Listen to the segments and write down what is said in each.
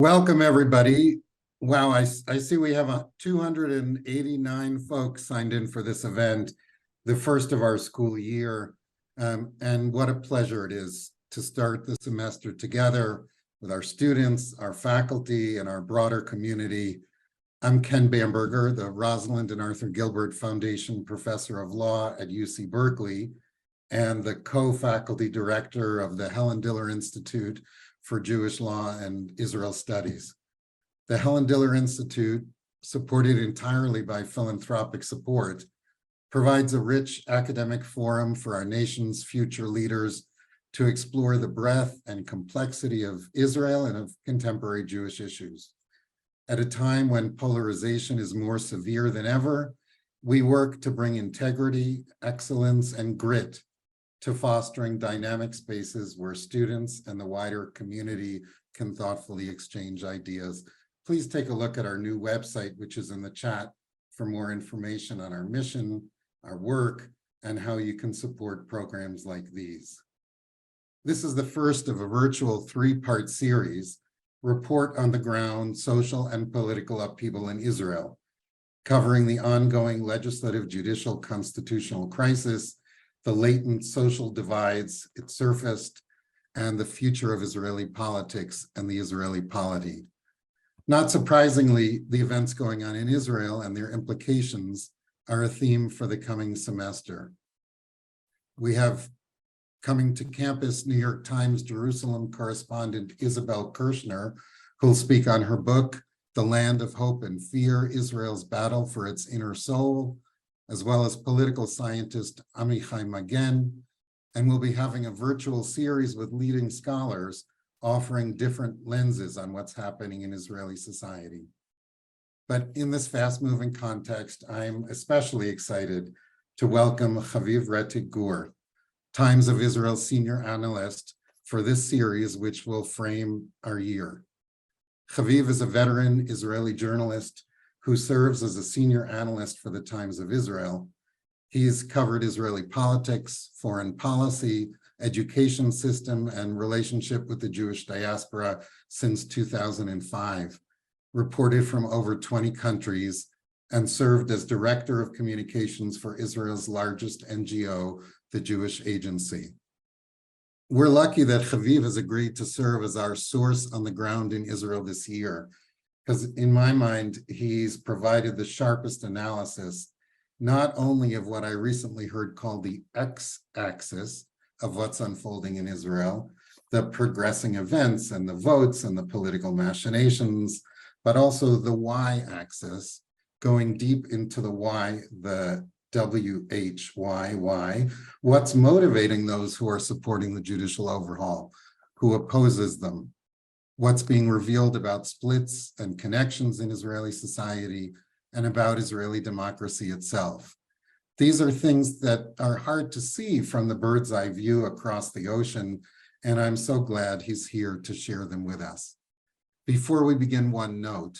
Welcome, everybody. Wow, I see we have 289 folks signed in for this event, the first of our school year. And what a pleasure it is to start the semester together with our students, our faculty, and our broader community. I'm Ken Bamberger, the Rosalinde and Arthur Gilbert Foundation Professor of Law at UC Berkeley, and the co-faculty director of the Helen Diller Institute for Jewish Law and Israel Studies. The Helen Diller Institute, supported entirely by philanthropic support, provides a rich academic forum for our nation's future leaders to explore the breadth and complexity of Israel and of contemporary Jewish issues. At a time when polarization is more severe than ever, we work to bring integrity, excellence, and grit to fostering dynamic spaces where students and the wider community can thoughtfully exchange ideas. Please take a look at our new website, which is in the chat, for more information on our mission, our work, and how you can support programs like these. This is the first of a virtual three-part series, Report on the Ground, Social and Political Upheaval in Israel, covering the ongoing legislative-judicial constitutional crisis, the latent social divides it surfaced, and the future of Israeli politics and the Israeli polity. Not surprisingly, the events going on in Israel and their implications are a theme for the coming semester. We have coming to campus New York Times Jerusalem correspondent Isabel Kirshner, who'll speak on her book, The Land of Hope and Fear, Israel's Battle for Its Inner Soul, as well as political scientist Amichai Magen, and we'll be having a virtual series with leading scholars offering different lenses on what's happening in Israeli society. But in this fast-moving context, I'm especially excited to welcome Haviv Rettig Gur, Times of Israel senior analyst, for this series, which will frame our year. Haviv is a veteran Israeli journalist who serves as a senior analyst for the Times of Israel. He's covered Israeli politics, foreign policy, education system, and relationship with the Jewish diaspora since 2005, reported from over 20 countries, and served as director of communications for Israel's largest NGO, the Jewish Agency. We're lucky that Haviv has agreed to serve as our source on the ground in Israel this year, because in my mind, he's provided the sharpest analysis, not only of what I recently heard called the X-axis of what's unfolding in Israel, the progressing events and the votes and the political machinations, but also the Y-axis, going deep into the Y, the WHYY, what's motivating those who are supporting the judicial overhaul, who opposes them, what's being revealed about splits and connections in Israeli society, and about Israeli democracy itself. These are things that are hard to see from the bird's eye view across the ocean, and I'm so glad he's here to share them with us. Before we begin, one note.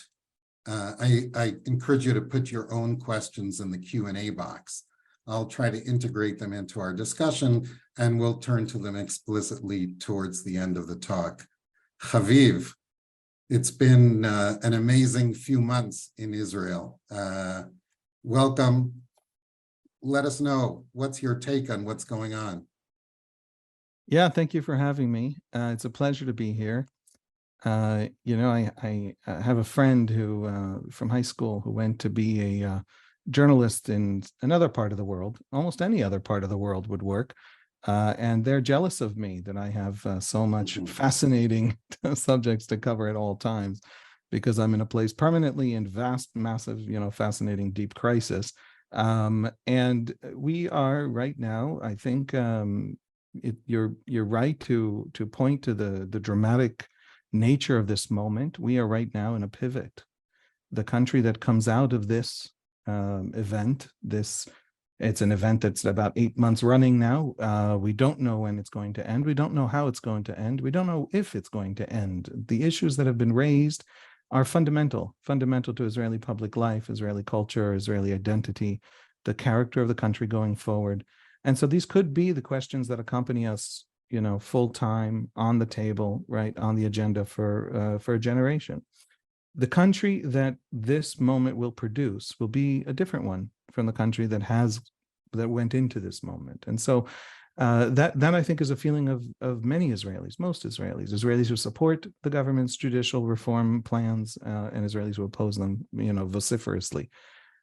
I encourage you to put your own questions in the Q&A box. I'll try to integrate them into our discussion, and we'll turn to them explicitly towards the end of the talk. Haviv, it's been an amazing few months in Israel. Welcome. Let us know, what's your take on what's going on? Yeah, thank you for having me. It's a pleasure to be here. I have a friend who from high school who went to be a journalist in another part of the world. Almost any other part of the world would work. And they're jealous of me that I have so much fascinating subjects to cover at all times, because I'm in a place permanently in vast, massive, fascinating, deep crisis. And we are right now, I think you're right to point to the dramatic nature of this moment. We are right now in a pivot. The country that comes out of this event, it's an event that's about 8 months running now. We don't know when it's going to end. We don't know how it's going to end. We don't know if it's going to end. The issues that have been raised are fundamental to Israeli public life, Israeli culture, Israeli identity, the character of the country going forward. And so these could be the questions that accompany us full time on the table, right, on the agenda for a generation. The country that this moment will produce will be a different one from the country that went into this moment. And so that I think is a feeling of many Israelis, most Israelis who support the government's judicial reform plans, and Israelis who oppose them, vociferously.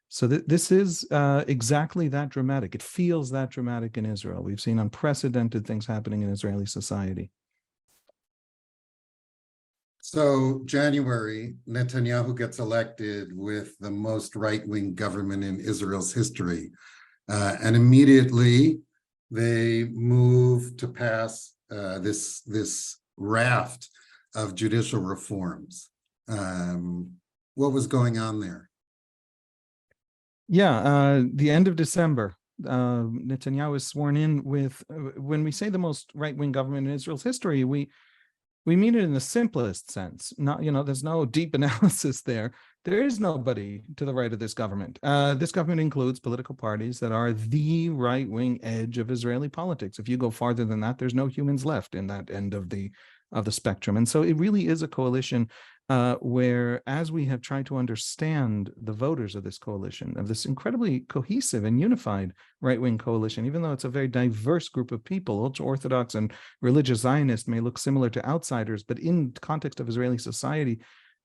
So this is exactly that dramatic. It feels that dramatic in Israel. We've seen unprecedented things happening in Israeli society. So January, Netanyahu gets elected with the most right-wing government in Israel's history. And immediately they move to pass this raft of judicial reforms. What was going on there? Yeah, the end of December, Netanyahu is sworn in with, when we say the most right-wing government in Israel's history, we mean it in the simplest sense. Not, there's no deep analysis there. There is nobody to the right of this government. This government includes political parties that are the right-wing edge of Israeli politics. If you go farther than that, there's no humans left in that end of the spectrum. And so it really is a coalition where, as we have tried to understand the voters of this coalition, of this incredibly cohesive and unified right-wing coalition, even though it's a very diverse group of people, ultra-Orthodox and religious Zionists may look similar to outsiders, but in the context of Israeli society,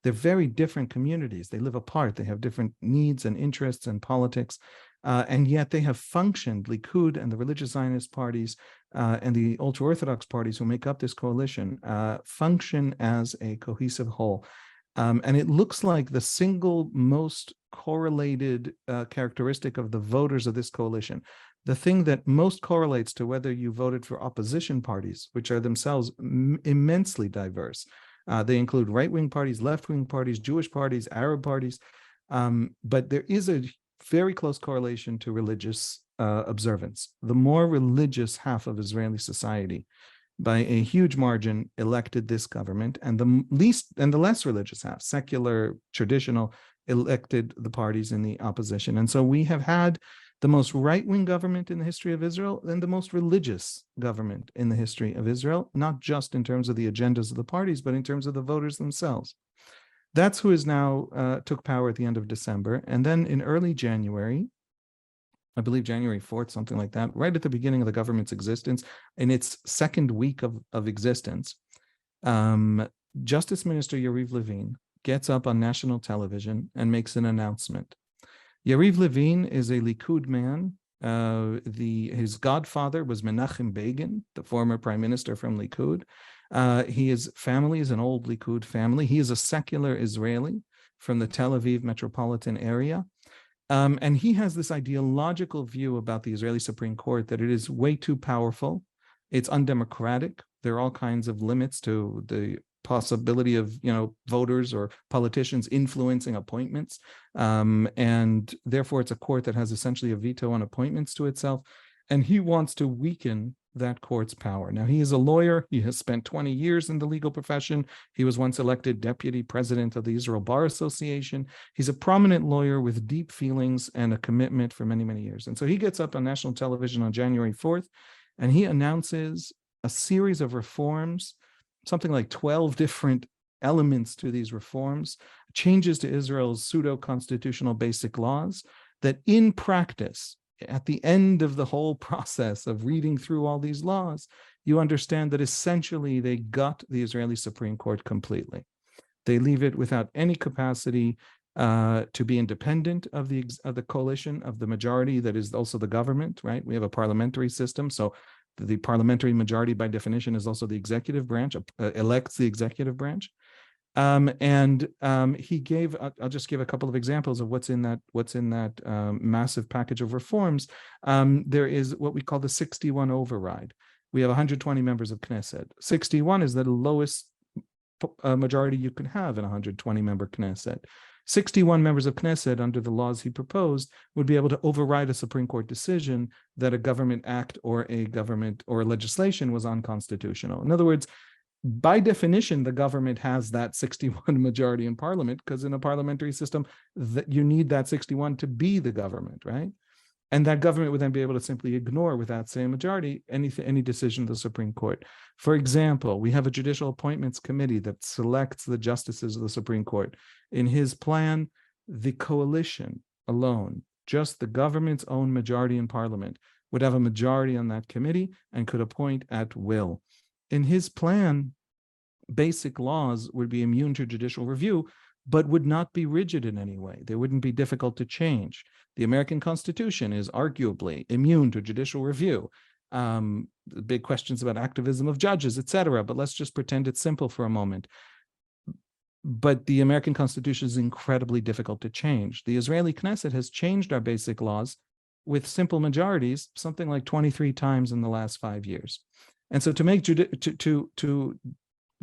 they're very different communities. They live apart. They have different needs and interests and politics. And yet they have functioned, Likud and the religious Zionist parties and the ultra-Orthodox parties who make up this coalition function as a cohesive whole. And it looks like the single most correlated characteristic of the voters of this coalition, the thing that most correlates to whether you voted for opposition parties, which are themselves immensely diverse. They include right-wing parties, left-wing parties, Jewish parties, Arab parties, but there is a very close correlation to religious observance. The more religious half of Israeli society, by a huge margin, elected this government, and the less religious half, secular, traditional, elected the parties in the opposition. And so we have had the most right-wing government in the history of Israel and the most religious government in the history of Israel, not just in terms of the agendas of the parties, but in terms of the voters themselves. That's who is now took power at the end of December. And then in early January, I believe January 4th, something like that, right at the beginning of the government's existence, in its second week of existence, Justice Minister Yariv Levin gets up on national television and makes an announcement. Yariv Levin is a Likud man. His godfather was Menachem Begin, the former prime minister from Likud. His family is an old Likud family. He is a secular Israeli from the Tel Aviv metropolitan area. And he has this ideological view about the Israeli Supreme Court that it is way too powerful. It's undemocratic. There are all kinds of limits to the possibility of, voters or politicians influencing appointments. And therefore, it's a court that has essentially a veto on appointments to itself. And he wants to weaken that court's power. Now, he is a lawyer. He has spent 20 years in the legal profession. He was once elected deputy president of the Israel Bar Association. He's a prominent lawyer with deep feelings and a commitment for many, many years. And so he gets up on national television on January 4th, and he announces a series of reforms, something like 12 different elements to these reforms, changes to Israel's pseudo-constitutional basic laws that in practice, at the end of the whole process of reading through all these laws, you understand that essentially they gut the Israeli Supreme Court completely. They leave it without any capacity to be independent of the coalition, of the majority that is also the government, right? We have a parliamentary system, so the parliamentary majority by definition is also the executive branch, elects the executive branch. He gave, I'll just give a couple of examples of what's in that massive package of reforms. There is what we call the 61 override. We have 120 members of Knesset. 61 is the lowest majority you can have in a 120-member Knesset. 61 members of Knesset, under the laws he proposed, would be able to override a Supreme Court decision that a government act or a legislation was unconstitutional. In other words, by definition, the government has that 61 majority in parliament, because in a parliamentary system, that you need that 61 to be the government, right? And that government would then be able to simply ignore, without saying majority, any decision of the Supreme Court. For example, we have a judicial appointments committee that selects the justices of the Supreme Court. In his plan, the coalition alone, just the government's own majority in parliament, would have a majority on that committee and could appoint at will. In his plan, basic laws would be immune to judicial review, but would not be rigid in any way. They wouldn't be difficult to change. The American Constitution is arguably immune to judicial review. Big questions about activism of judges, etc. But let's just pretend it's simple for a moment. But the American Constitution is incredibly difficult to change. The Israeli Knesset has changed our basic laws with simple majorities, something like 23 times in the last 5 years. And so to make to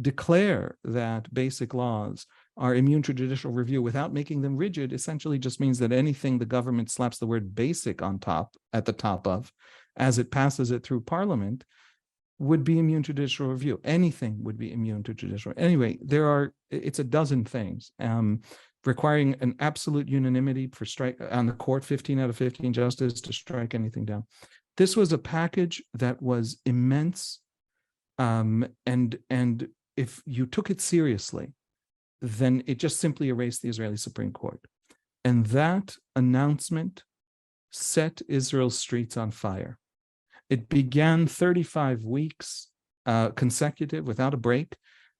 declare that basic laws are immune to judicial review without making them rigid essentially just means that anything the government slaps the word basic on top, at the top of, as it passes it through parliament, would be immune to judicial review. Anything would be immune to judicial. Anyway, it's a dozen things, requiring an absolute unanimity for strike on the court, 15 out of 15 justices to strike anything down. This was a package that was immense, and if you took it seriously, then it just simply erased the Israeli Supreme Court. And that announcement set Israel's streets on fire. It began 35 weeks consecutive, without a break,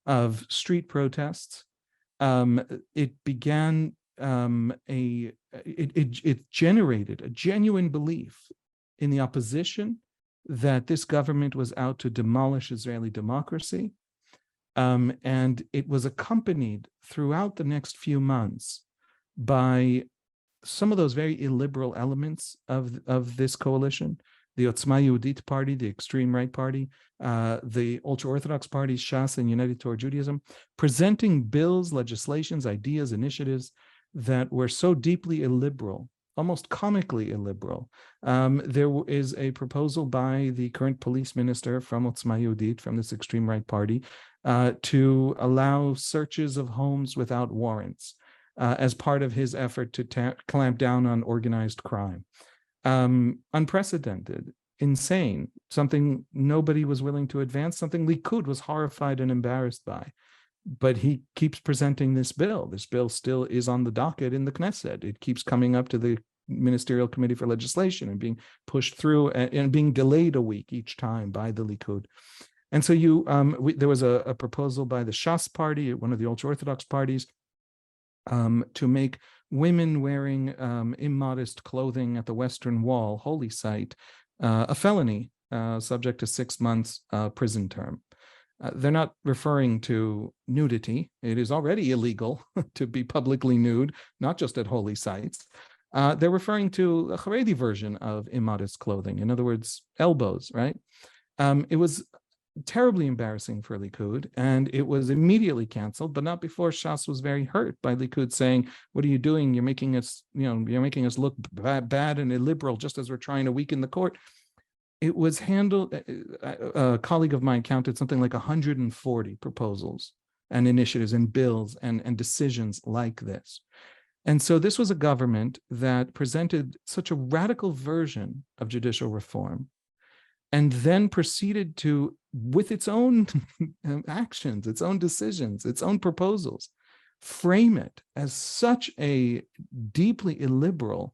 of street protests. It began it generated a genuine belief in the opposition that this government was out to demolish Israeli democracy. And it was accompanied throughout the next few months by some of those very illiberal elements of this coalition: the Otzma Yehudit party, the extreme right party, the ultra-Orthodox parties, Shas and United Torah Judaism, presenting bills, legislations, ideas, initiatives that were so deeply illiberal, almost comically illiberal. There is a proposal by the current police minister from Otzma Yehudit, from this extreme right party, to allow searches of homes without warrants as part of his effort to clamp down on organized crime. Unprecedented, insane, something nobody was willing to advance, something Likud was horrified and embarrassed by. But he keeps presenting this bill. This bill still is on the docket in the Knesset. It keeps coming up to the Ministerial Committee for Legislation and being pushed through and being delayed a week each time by the Likud. And so there was a proposal by the Shas party, one of the ultra-Orthodox parties, to make women wearing immodest clothing at the Western Wall, holy site, a felony, subject to 6 months prison term. They're not referring to nudity. It is already illegal to be publicly nude, not just at holy sites. They're referring to a Haredi version of immodest clothing. In other words, elbows, right? It was terribly embarrassing for Likud, and it was immediately canceled, but not before Shas was very hurt by Likud saying, "What are you doing? You're making us, you're making us look bad and illiberal just as we're trying to weaken the court." It was handled, a colleague of mine counted something like 140 proposals and initiatives and bills and decisions like this. And so this was a government that presented such a radical version of judicial reform and then proceeded to, with its own actions, its own decisions, its own proposals, frame it as such a deeply illiberal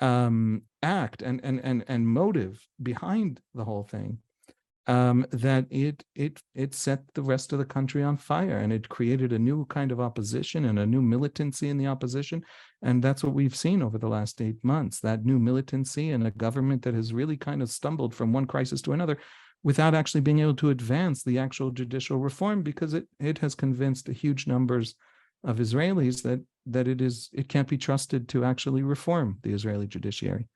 act and motive behind the whole thing, that it set the rest of the country on fire, and it created a new kind of opposition and a new militancy in the opposition. And that's what we've seen over the last 8 months, that new militancy and a government that has really kind of stumbled from one crisis to another without actually being able to advance the actual judicial reform, because it has convinced huge numbers of Israelis that it can't be trusted to actually reform the Israeli judiciary.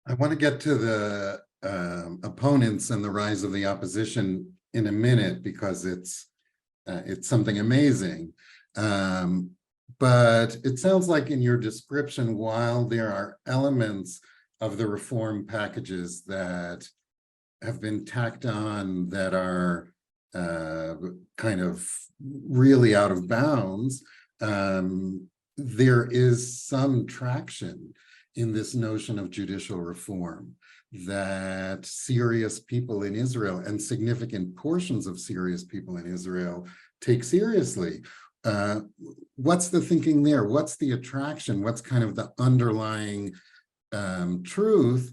I want to get to the opponents and the rise of the opposition in a minute, because it's something amazing. But it sounds like in your description, while there are elements of the reform packages that have been tacked on that are kind of really out of bounds, there is some traction in this notion of judicial reform, that serious people in Israel and significant portions of serious people in Israel take seriously. What's the thinking there? What's the attraction? What's kind of the underlying truth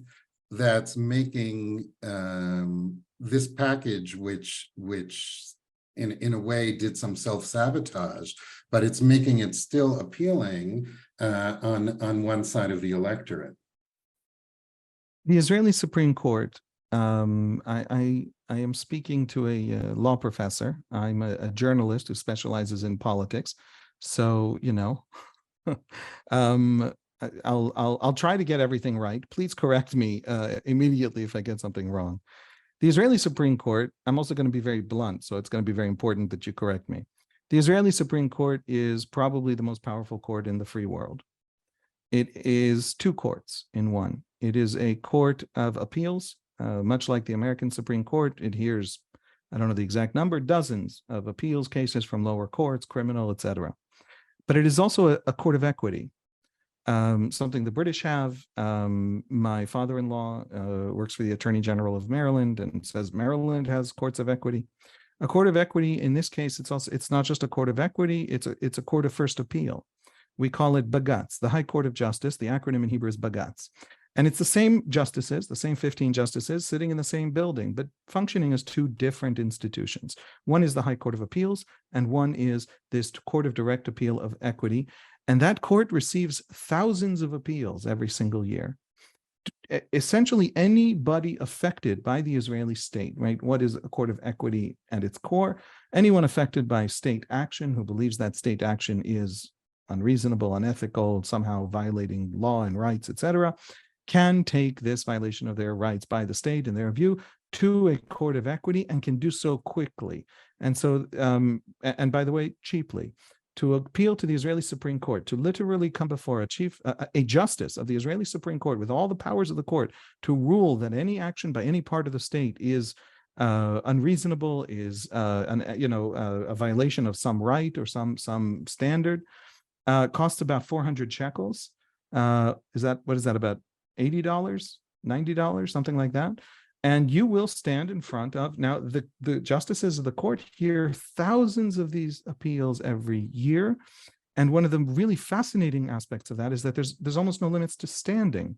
that's making this package, which in a way did some self-sabotage, but it's making it still appealing on one side of the electorate? The Israeli Supreme Court, I am speaking to a law professor. I'm a journalist who specializes in politics. So, I'll try to get everything right. Please correct me immediately if I get something wrong. The Israeli Supreme Court, I'm also going to be very blunt, so it's going to be very important that you correct me. The Israeli Supreme Court is probably the most powerful court in the free world. It is two courts in one. It is a court of appeals, much like the American Supreme Court. It hears, I don't know the exact number, dozens of appeals cases from lower courts, criminal, etc. But it is also a court of equity, something the British have. My father-in-law works for the Attorney General of Maryland and says Maryland has courts of equity. A court of equity, in this case, it's not just a court of equity, it's a court of first appeal. We call it Bagatz, the High Court of Justice. The acronym in Hebrew is Bagatz. And it's the same justices, the same 15 justices sitting in the same building, but functioning as two different institutions. One is the High Court of Appeals, and one is this Court of Direct Appeal of Equity. And that court receives thousands of appeals every single year. Essentially, anybody affected by the Israeli state, right? What is a court of equity at its core? Anyone affected by state action who believes that state action is unreasonable, unethical, somehow violating law and rights, etc., can take this violation of their rights by the state, in their view, to a court of equity, and can do so quickly. And so, and by the way, cheaply. To appeal to the Israeli Supreme Court, to literally come before a justice of the Israeli Supreme Court with all the powers of the court to rule that any action by any part of the state is unreasonable, is a violation of some right or some standard, costs about 400 shekels. What is that, about $80, $90, something like that? And you will stand in front of, now the justices of the court hear thousands of these appeals every year. And one of the really fascinating aspects of that is that there's almost no limits to standing.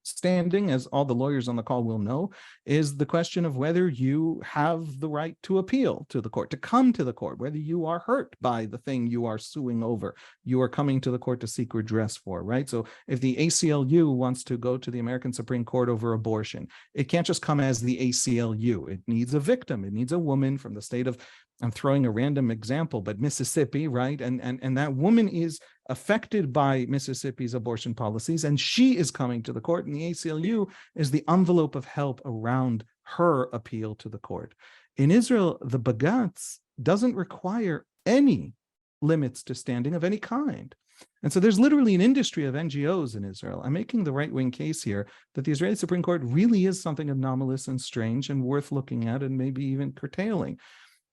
Standing, as all the lawyers on the call will know, is the question of whether you have the right to appeal to the court, to come to the court, whether you are hurt by the thing you are suing over, you are coming to the court to seek redress for, right? So if the ACLU wants to go to the American Supreme Court over abortion, it can't just come as the ACLU. It needs a victim. It needs a woman from the state of, I'm throwing a random example, but Mississippi, right? And that woman is affected by Mississippi's abortion policies, and she is coming to the court, and the ACLU is the envelope of help around her appeal to the court. In Israel, the Bagatz doesn't require any limits to standing of any kind. And so there's literally an industry of NGOs in Israel. I'm making the right-wing case here that the Israeli Supreme Court really is something anomalous and strange and worth looking at and maybe even curtailing.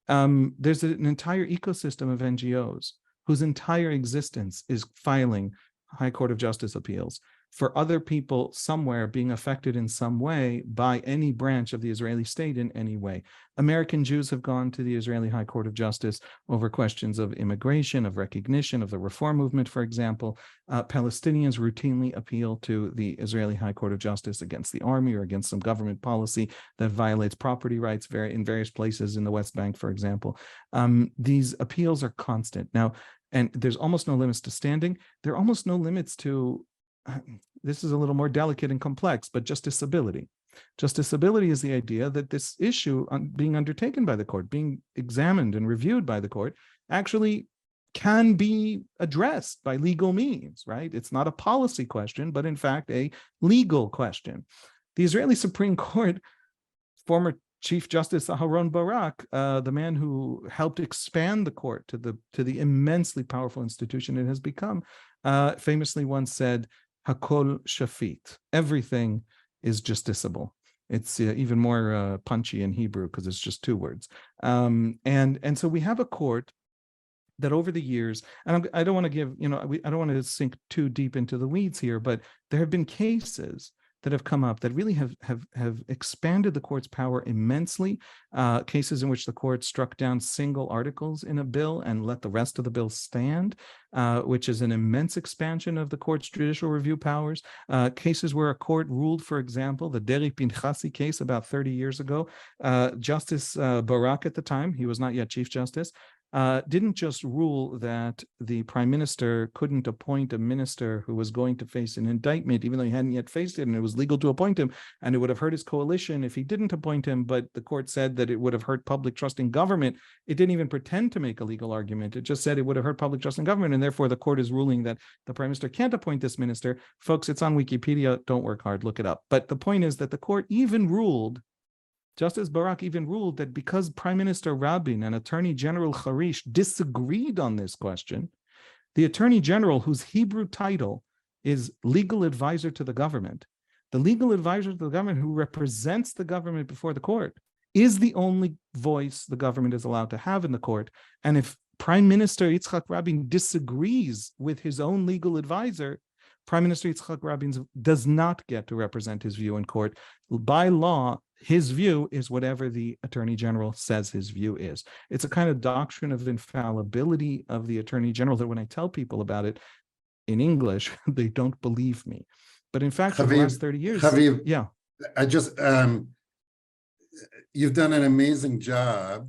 There's an entire ecosystem of NGOs whose entire existence is filing High Court of Justice appeals for other people somewhere being affected in some way by any branch of the Israeli state in any way. American Jews have gone to the Israeli High Court of Justice over questions of immigration, of recognition, of the reform movement, for example. Palestinians routinely appeal to the Israeli High Court of Justice against the army or against some government policy that violates property rights in various places in the West Bank, for example. These appeals are constant. Now, and there's almost no limits to standing. There are almost no limits to, this is a little more delicate and complex, but justiciability. Justiciability is the idea that this issue being undertaken by the court, being examined and reviewed by the court, actually can be addressed by legal means, right? It's not a policy question, but in fact, a legal question. The Israeli Supreme Court, former Chief Justice Aharon Barak, the man who helped expand the court to the immensely powerful institution it has become, famously once said, "Hakol shafit." Everything is justiciable. It's even more punchy in Hebrew because it's just two words. And so we have a court that over the years, and I don't want to give, I don't want to sink too deep into the weeds here, but there have been cases that have come up that really have expanded the court's power immensely. Cases in which the court struck down single articles in a bill and let the rest of the bill stand, which is an immense expansion of the court's judicial review powers. Cases where a court ruled, for example, the Deri Pinchasi case about 30 years ago, Justice Barak at the time, he was not yet Chief Justice, didn't just rule that the prime minister couldn't appoint a minister who was going to face an indictment, even though he hadn't yet faced it, and it was legal to appoint him, and it would have hurt his coalition if he didn't appoint him, but the court said that it would have hurt public trust in government. It didn't even pretend to make a legal argument. It just said it would have hurt public trust in government, and therefore the court is ruling that the prime minister can't appoint this minister. Folks, it's on Wikipedia. Don't work hard, look it up. But the point is that the court even ruled, Justice Barak even ruled that because Prime Minister Rabin and Attorney General Harish disagreed on this question, the Attorney General, whose Hebrew title is legal advisor to the government, the legal advisor to the government who represents the government before the court, is the only voice the government is allowed to have in the court. And if Prime Minister Yitzhak Rabin disagrees with his own legal advisor, Prime Minister Yitzhak Rabin does not get to represent his view in court. By law, his view is whatever the Attorney General says his view is. It's a kind of doctrine of infallibility of the Attorney General that when I tell people about it in English, they don't believe me. But in fact, for the last 30 years, Haviv, yeah. I just, you've done an amazing job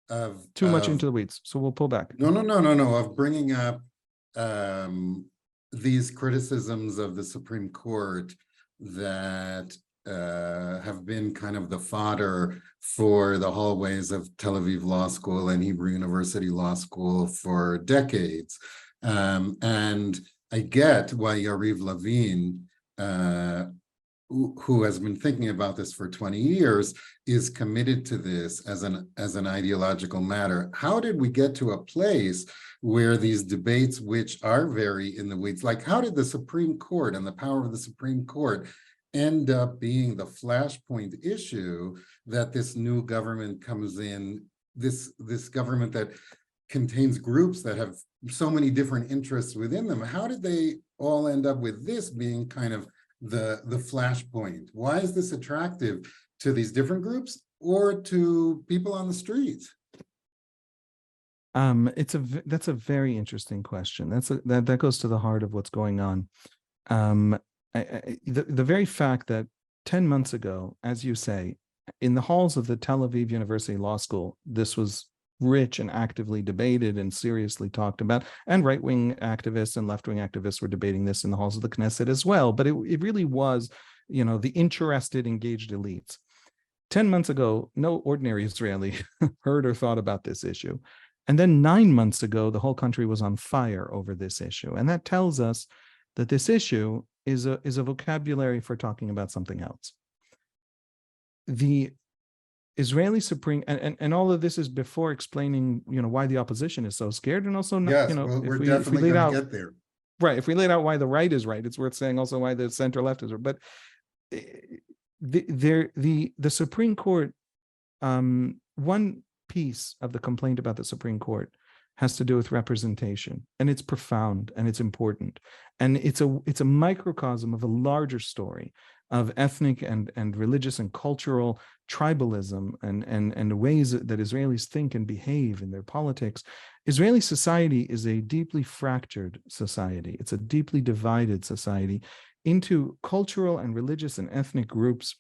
of— Too much into the weeds, so we'll pull back. No, of bringing up these criticisms of the Supreme Court that have been kind of the fodder for the hallways of Tel Aviv Law School and Hebrew University Law School for decades. And I get why Yariv Levin, who has been thinking about this for 20 years, is committed to this as an ideological matter. How did we get to a place where these debates, which are very in the weeds, like how did the Supreme Court and the power of the Supreme Court end up being the flashpoint issue that this new government comes in, this government that contains groups that have so many different interests within them? How did they all end up with this being kind of the flashpoint? Why is this attractive to these different groups or to people on the streets? That's a very interesting question. That goes to the heart of what's going on. The very fact that 10 months ago, as you say, in the halls of the Tel Aviv University Law School, this was rich and actively debated and seriously talked about, and right-wing activists and left-wing activists were debating this in the halls of the Knesset as well. But it really was, the interested, engaged elites. 10 months ago, no ordinary Israeli heard or thought about this issue. And then 9 months ago, the whole country was on fire over this issue. And that tells us that this issue is a vocabulary for talking about something else. The Israeli Supreme, and all of this is before explaining, why the opposition is so scared, and also, yes, we're definitely going to get there. Right. If we laid out why the right is right, it's worth saying also why the center left is right. But the Supreme Court, one piece of the complaint about the Supreme Court has to do with representation, and it's profound and it's important, and it's a microcosm of a larger story of ethnic and religious and cultural tribalism and the ways that Israelis think and behave in their politics. Israeli society is a deeply fractured society. It's a deeply divided society into cultural and religious and ethnic groups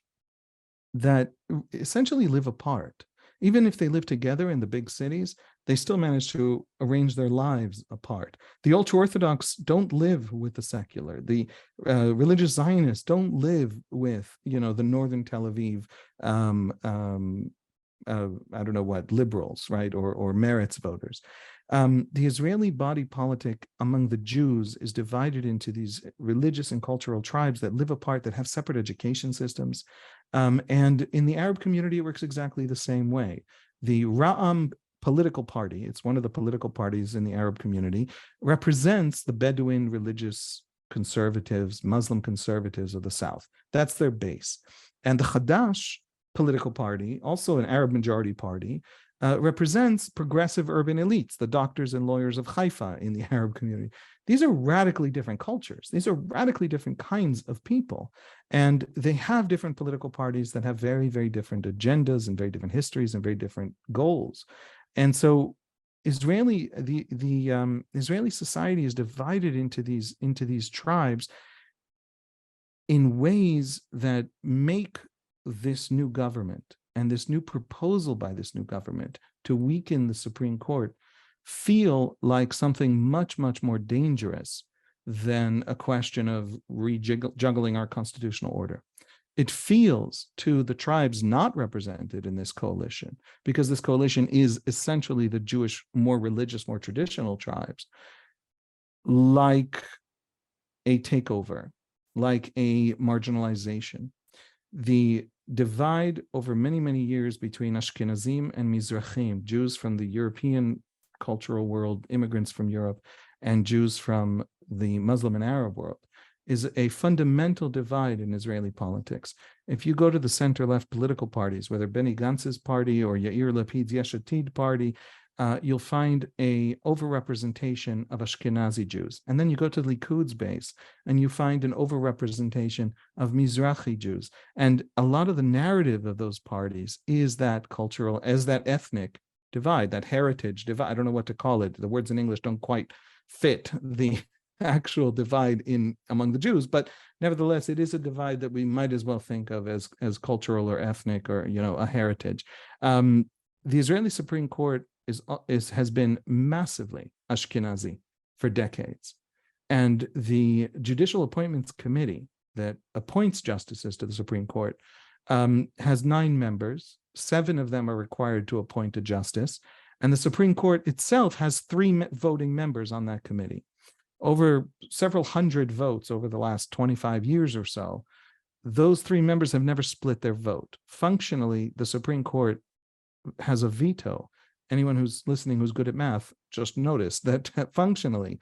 that essentially live apart. Even if they live together in the big cities, they still manage to arrange their lives apart. The ultra-Orthodox don't live with the secular. The religious Zionists don't live with, the northern Tel Aviv, liberals, right, or Meretz voters. The Israeli body politic among the Jews is divided into these religious and cultural tribes that live apart, that have separate education systems. And in the Arab community, it works exactly the same way. The Ra'am political party, it's one of the political parties in the Arab community, represents the Bedouin religious conservatives, Muslim conservatives of the South. That's their base. And the Hadash political party, also an Arab majority party, represents progressive urban elites, the doctors and lawyers of Haifa in the Arab community. These are radically different cultures. These are radically different kinds of people. And they have different political parties that have very, very different agendas and very different histories and very different goals. And so Israeli society is divided into these tribes in ways that make this new government and this new proposal by this new government to weaken the Supreme Court feel like something much, much more dangerous than a question of juggling our constitutional order. It feels to the tribes not represented in this coalition, because this coalition is essentially the Jewish, more religious, more traditional tribes, like a takeover, like a marginalization. The divide over many, many years between Ashkenazim and Mizrahim, Jews from the European cultural world, immigrants from Europe, and Jews from the Muslim and Arab world, is a fundamental divide in Israeli politics. If you go to the center-left political parties, whether Benny Gantz's party or Yair Lapid's Yesh Atid party, you'll find a overrepresentation of Ashkenazi Jews. And then you go to Likud's base and you find an overrepresentation of Mizrahi Jews. And a lot of the narrative of those parties is that cultural, as that ethnic divide, that heritage divide. I don't know what to call it. The words in English don't quite fit the actual divide among the Jews, but nevertheless, it is a divide that we might as well think of as cultural or ethnic or, a heritage. The Israeli Supreme Court has been massively Ashkenazi for decades. And the Judicial Appointments Committee that appoints justices to the Supreme Court has 9 members. 7 of them are required to appoint a justice. And the Supreme Court itself has 3 voting members on that committee. Over several hundred votes over the last 25 years or so, those 3 members have never split their vote. Functionally, the Supreme Court has a veto. Anyone who's listening who's good at math just noticed that functionally,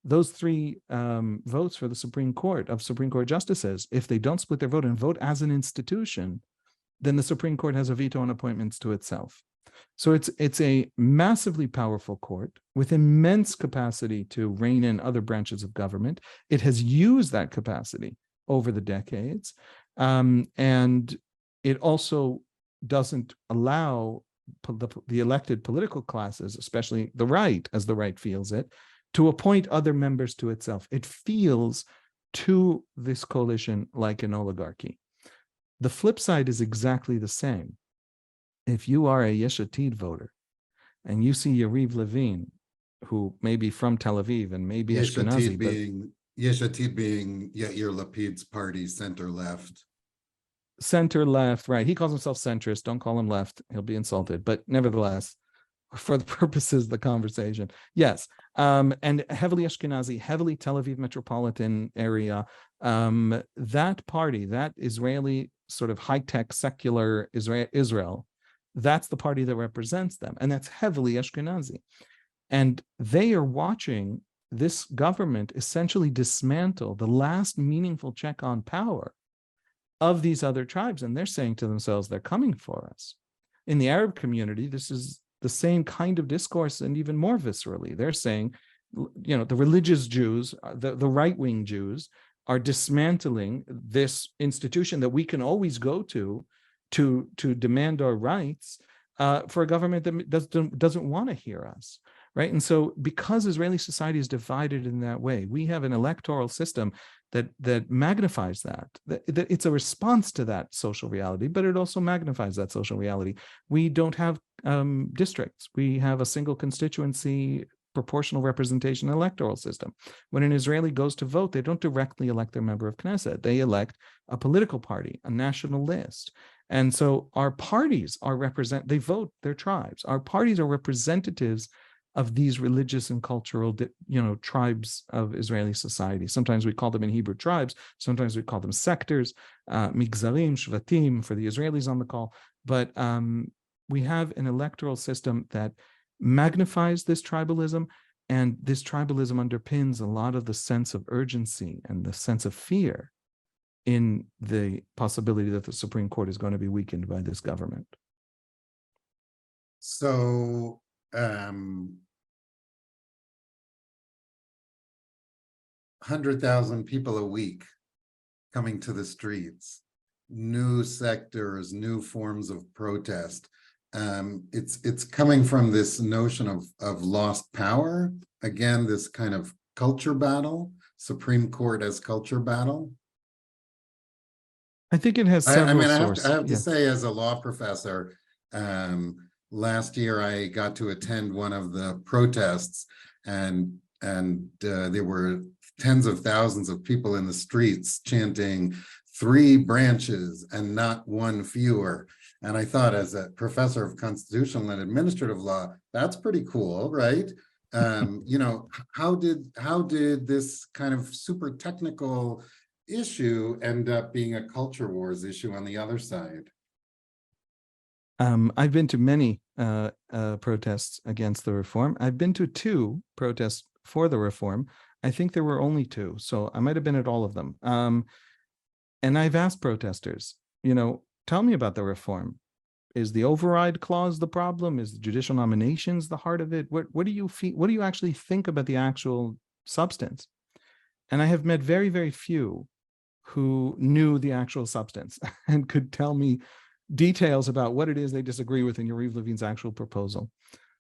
those 3 votes for the Supreme Court justices, if they don't split their vote and vote as an institution, then the Supreme Court has a veto on appointments to itself. So it's a massively powerful court with immense capacity to rein in other branches of government. It has used that capacity over the decades, and it also doesn't allow the elected political classes, especially the right, as the right feels it, to appoint other members to itself. It feels to this coalition like an oligarchy. The flip side is exactly the same. If you are a Yesh Atid voter and you see Yariv Levin, who may be from Tel Aviv and maybe Yesh Ashkenazi, Yesh Atid being Yair Lapid's party, center-left. Center-left, right. He calls himself centrist. Don't call him left. He'll be insulted. But nevertheless, for the purposes of the conversation, yes. And heavily Ashkenazi, heavily Tel Aviv metropolitan area. That party, that Israeli sort of high-tech secular Israel, that's the party that represents them. And that's heavily Ashkenazi. And they are watching this government essentially dismantle the last meaningful check on power of these other tribes. And they're saying to themselves, they're coming for us. In the Arab community, this is the same kind of discourse and even more viscerally. They're saying, the religious Jews, the right-wing Jews, are dismantling this institution that we can always go to demand our rights for a government that doesn't want to hear us, right? And so because Israeli society is divided in that way, we have an electoral system that magnifies that it's a response to that social reality, but it also magnifies that social reality. We don't have districts. We have a single constituency proportional representation electoral system. When an Israeli goes to vote, they don't directly elect their member of Knesset. They elect a political party, a national list. And so our parties they vote their tribes. Our parties are representatives of these religious and cultural, tribes of Israeli society. Sometimes we call them in Hebrew tribes. Sometimes we call them sectors, migzarim, shvatim for the Israelis on the call. But we have an electoral system that magnifies this tribalism, and this tribalism underpins a lot of the sense of urgency and the sense of fear in the possibility that the Supreme Court is going to be weakened by this government. So 100,000 people a week coming to the streets, new sectors, new forms of protest. It's coming from this notion of lost power. Again, this kind of culture battle, Supreme Court as culture battle. I think it has I several mean, I sources. have to say, as a law professor, last year I got to attend one of the protests, and there were tens of thousands of people in the streets chanting 3 branches and not one fewer. And I thought, as a professor of constitutional and administrative law, that's pretty cool, right? You know, how did this kind of super technical issue end up being a culture wars issue on the other side? I've been to many protests against the reform. I've been to 2 protests for the reform. I think there were only 2, so I might have been at all of them. And I've asked protesters, you know, tell me about the reform. Is the override clause the problem? Is the judicial nominations the heart of it? What do you feel? What do you actually think about the actual substance? And I have met very, very few who knew the actual substance and could tell me details about what it is they disagree with in Yariv Levin's actual proposal.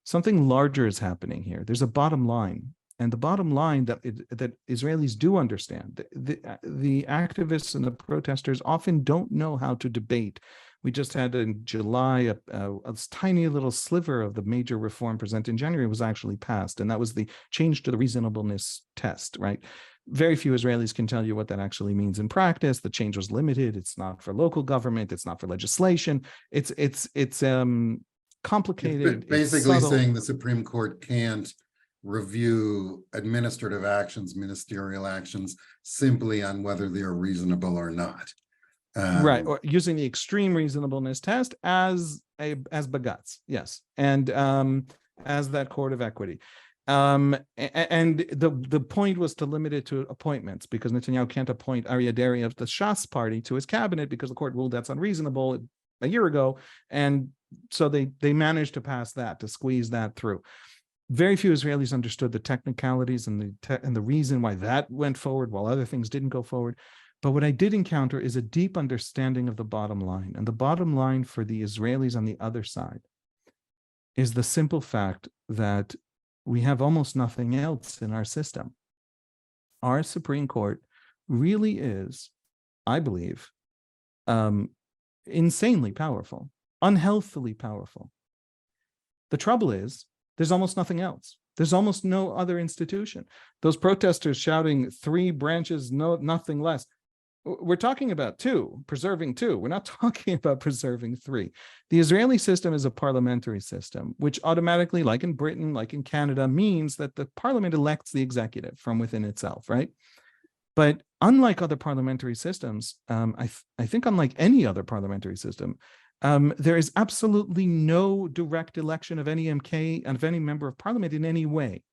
Something larger is happening here. There's a bottom line. And the bottom line that Israelis do understand, the activists and the protesters often don't know how to debate. We just had in July a tiny little sliver of the major reform presented in January was actually passed, and that was the change to the reasonableness test, right? Very few Israelis can tell you what that actually means in practice. The change was limited. It's not for local government. It's not for legislation. It's complicated. It's basically it's saying the Supreme Court can't review administrative actions, ministerial actions, simply on whether they're reasonable or not. Right, or using the extreme reasonableness test as Bagatz, yes, and as that court of equity. And the point was to limit it to appointments, because Netanyahu can't appoint Aryeh Deri of the Shas party to his cabinet because the court ruled that's unreasonable a year ago, and so they managed to pass that, to squeeze that through. Very few Israelis understood the technicalities and the reason why that went forward while other things didn't go forward. But what I did encounter is a deep understanding of the bottom line. And the bottom line for the Israelis on the other side is the simple fact that we have almost nothing else in our system. Our Supreme Court really is, I believe, insanely powerful, unhealthily powerful. The trouble is, there's almost nothing else. There's almost no other institution. Those protesters shouting 3 branches, nothing less. We're talking about 2, preserving 2. We're not talking about preserving 3. The Israeli system is a parliamentary system, which automatically, like in Britain, like in Canada, means that the parliament elects the executive from within itself, right? But unlike other parliamentary systems, I think unlike any other parliamentary system, there is absolutely no direct election of any MK and of any member of parliament in any way.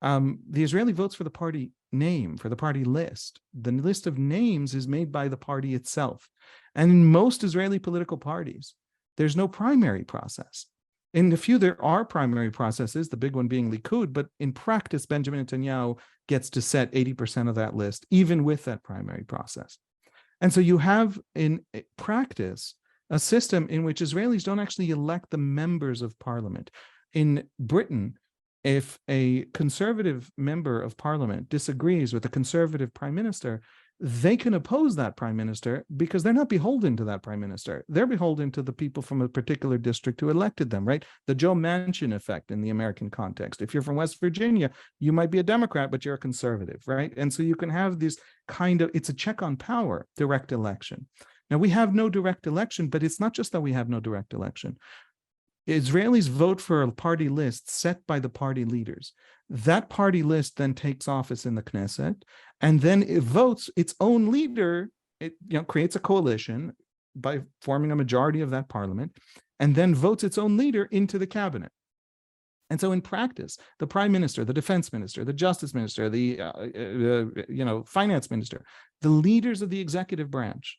The Israeli votes for the party name, for the party list. The list of names is made by the party itself. And in most Israeli political parties, there's no primary process. In a few, there are primary processes, the big one being Likud, but in practice, Benjamin Netanyahu gets to set 80% of that list, even with that primary process. And so you have, in practice, a system in which Israelis don't actually elect the members of parliament. In Britain, if a conservative member of parliament disagrees with a conservative prime minister, they can oppose that prime minister because they're not beholden to that prime minister. They're beholden to the people from a particular district who elected them, right? The Joe Manchin effect in the American context. If you're from West Virginia, you might be a Democrat, but you're a conservative, right? And so you can have this kind of, it's a check on power, direct election. Now, we have no direct election, but it's not just that we have no direct election. Israelis vote for a party list set by the party leaders. That party list then takes office in the Knesset, and then it votes its own leader. It creates a coalition by forming a majority of that parliament, and then votes its own leader into the cabinet. And so in practice, the prime minister, the defense minister, the justice minister, the finance minister, the leaders of the executive branch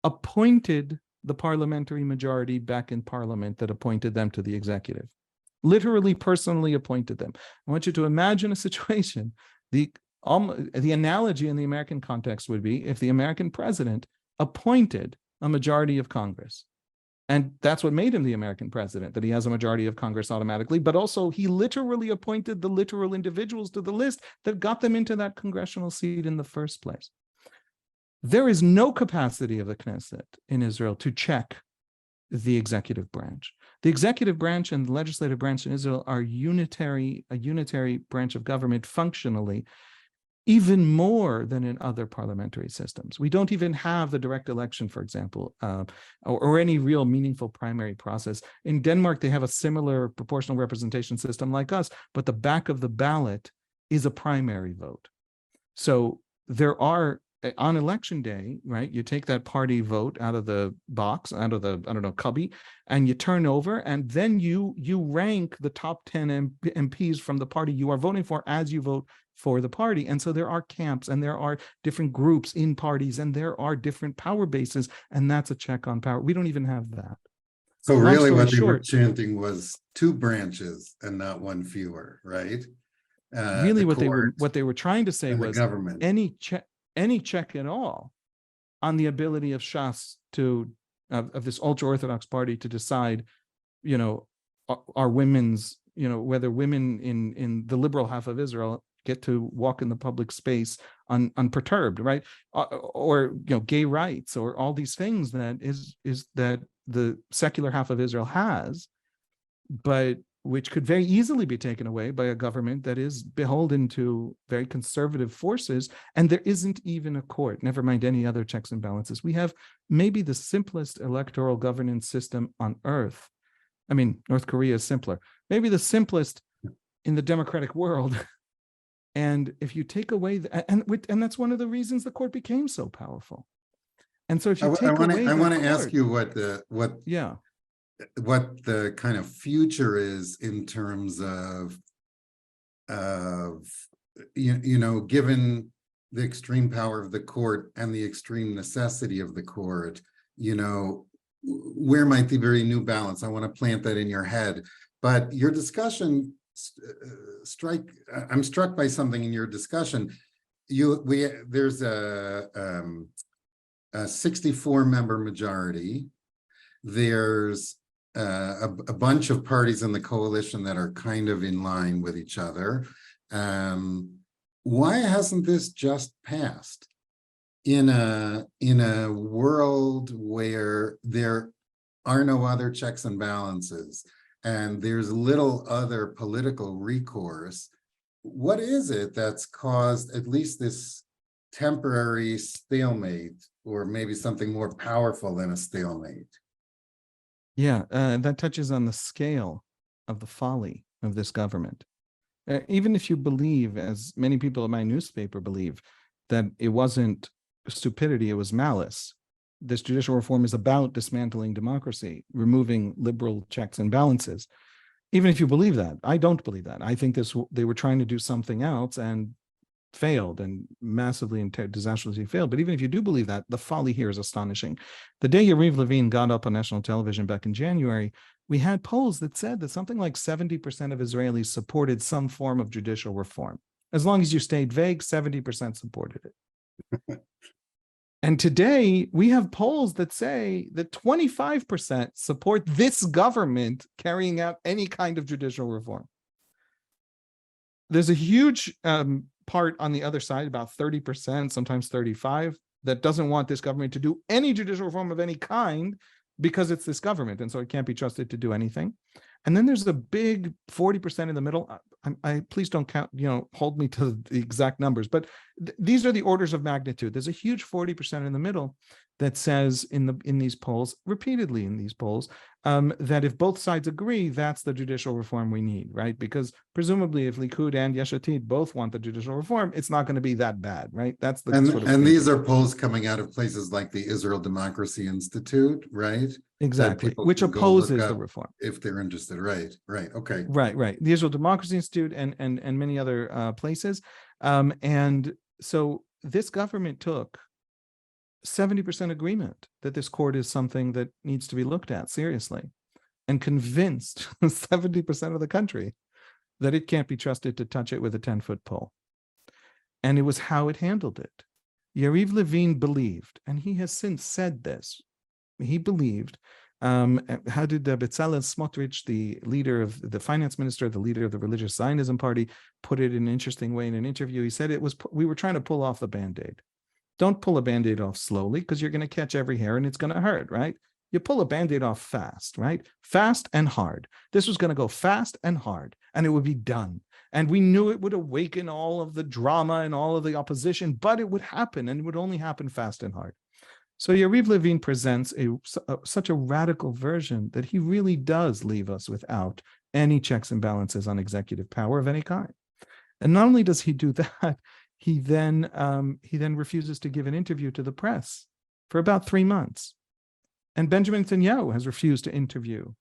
appointed the parliamentary majority back in parliament that appointed them to the executive. Literally personally appointed them. I want you to imagine a situation. The analogy in the American context would be if the American president appointed a majority of Congress. And that's what made him the American president, that he has a majority of Congress automatically, but also he literally appointed the literal individuals to the list that got them into that congressional seat in the first place. There is no capacity of the Knesset in Israel to check the executive branch. The executive branch and the legislative branch in Israel are a unitary branch of government functionally, even more than in other parliamentary systems. We don't even have the direct election, for example, or any real meaningful primary process. In Denmark, they have a similar proportional representation system like us, but the back of the ballot is a primary vote. So there are, on election day, right, you take that party vote out of the box, out of the, I don't know, cubby, and you turn over, and then you rank the top 10 MPs from the party you are voting for as you vote for the party. And so there are camps and there are different groups in parties and there are different power bases, and that's a check on power. We don't even have that. So really what they were chanting was 2 branches and not 1 fewer, right? Really what they were trying to say was government. any check at all on the ability of Shas to of this ultra-Orthodox party to decide, you know, are women's, you know, whether women in the liberal half of Israel get to walk in the public space unperturbed, right? Or you know, gay rights, or all these things that is that the secular half of Israel has, but which could very easily be taken away by a government that is beholden to very conservative forces, and there isn't even a court, never mind any other checks and balances. We have maybe the simplest electoral governance system on earth. I mean, North Korea is simpler, maybe the simplest in the democratic world. And if you take away, and that's one of the reasons the court became so powerful. And so if you take away, I want to ask you what the kind of future is in terms of you know, given the extreme power of the court and the extreme necessity of the court, you know, where might the very new balance? I want to plant that in your head. But your discussion, I'm struck by something in your discussion. There's a 64-member majority. There's a bunch of parties in the coalition that are kind of in line with each other. Why hasn't this just passed in a world where there are no other checks and balances and there's little other political recourse? What is it that's caused at least this temporary stalemate, or maybe something more powerful than a stalemate? Yeah, that touches on the scale of the folly of this government. Even if you believe, as many people in my newspaper believe, that it wasn't stupidity, it was malice. This judicial reform is about dismantling democracy, removing liberal checks and balances. Even if you believe that, I don't believe that. I think they were trying to do something else and failed, and massively and disastrously failed. But even if you do believe that, the folly here is astonishing. The day Yariv Levin got up on national television back in January, we had polls that said that something like 70% of Israelis supported some form of judicial reform. As long as you stayed vague, 70% supported it. And today we have polls that say that 25% support this government carrying out any kind of judicial reform. There's a huge part on the other side, about 30%, sometimes 35%, that doesn't want this government to do any judicial reform of any kind because it's this government, and so it can't be trusted to do anything. And then there's a big 40% in the middle. I please don't count, you know, hold me to the exact numbers, but these are the orders of magnitude. There's a huge 40% in the middle that says in these polls, repeatedly in these polls, that if both sides agree, that's the judicial reform we need, right? Because presumably if Likud and Yesh Atid both want the judicial reform, it's not going to be that bad, right? That's the sort of and these are polls coming out of places like the Israel Democracy Institute, right? Exactly, which opposes the reform if they're interested. Right, okay. Right. The Israel Democracy Institute and many other places. And so this government took 70% agreement that this court is something that needs to be looked at seriously, and convinced 70% of the country that it can't be trusted to touch it with a 10-foot pole. And it was how it handled it. Yariv Levin believed, and he has since said this, he believed, how did Bezalel Smotrich, the leader of the finance minister, the leader of the religious Zionism party, put it in an interesting way in an interview? He said we were trying to pull off the Band-Aid. Don't pull a Band-Aid off slowly, because you're going to catch every hair and it's going to hurt, right? You pull a Band-Aid off fast, right? Fast and hard. This was going to go fast and hard, and it would be done. And we knew it would awaken all of the drama and all of the opposition, but it would happen, and it would only happen fast and hard. So Yariv Levin presents such a radical version that he really does leave us without any checks and balances on executive power of any kind. And not only does he do that, he then refuses to give an interview to the press for about 3 months. And Benjamin Netanyahu has refused to interview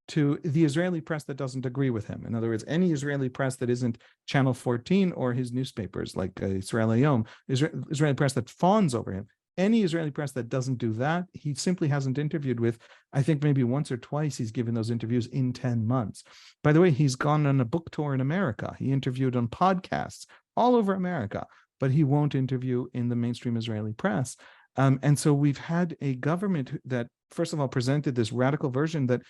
to the Israeli press that doesn't agree with him. In other words, any Israeli press that isn't Channel 14 or his newspapers like Israel Hayom, Israeli press that fawns over him. Any Israeli press that doesn't do that, he simply hasn't interviewed with. I think maybe once or twice he's given those interviews in 10 months. By the way, he's gone on a book tour in America. He interviewed on podcasts all over America, but he won't interview in the mainstream Israeli press. And so we've had a government that, first of all, presented this radical version that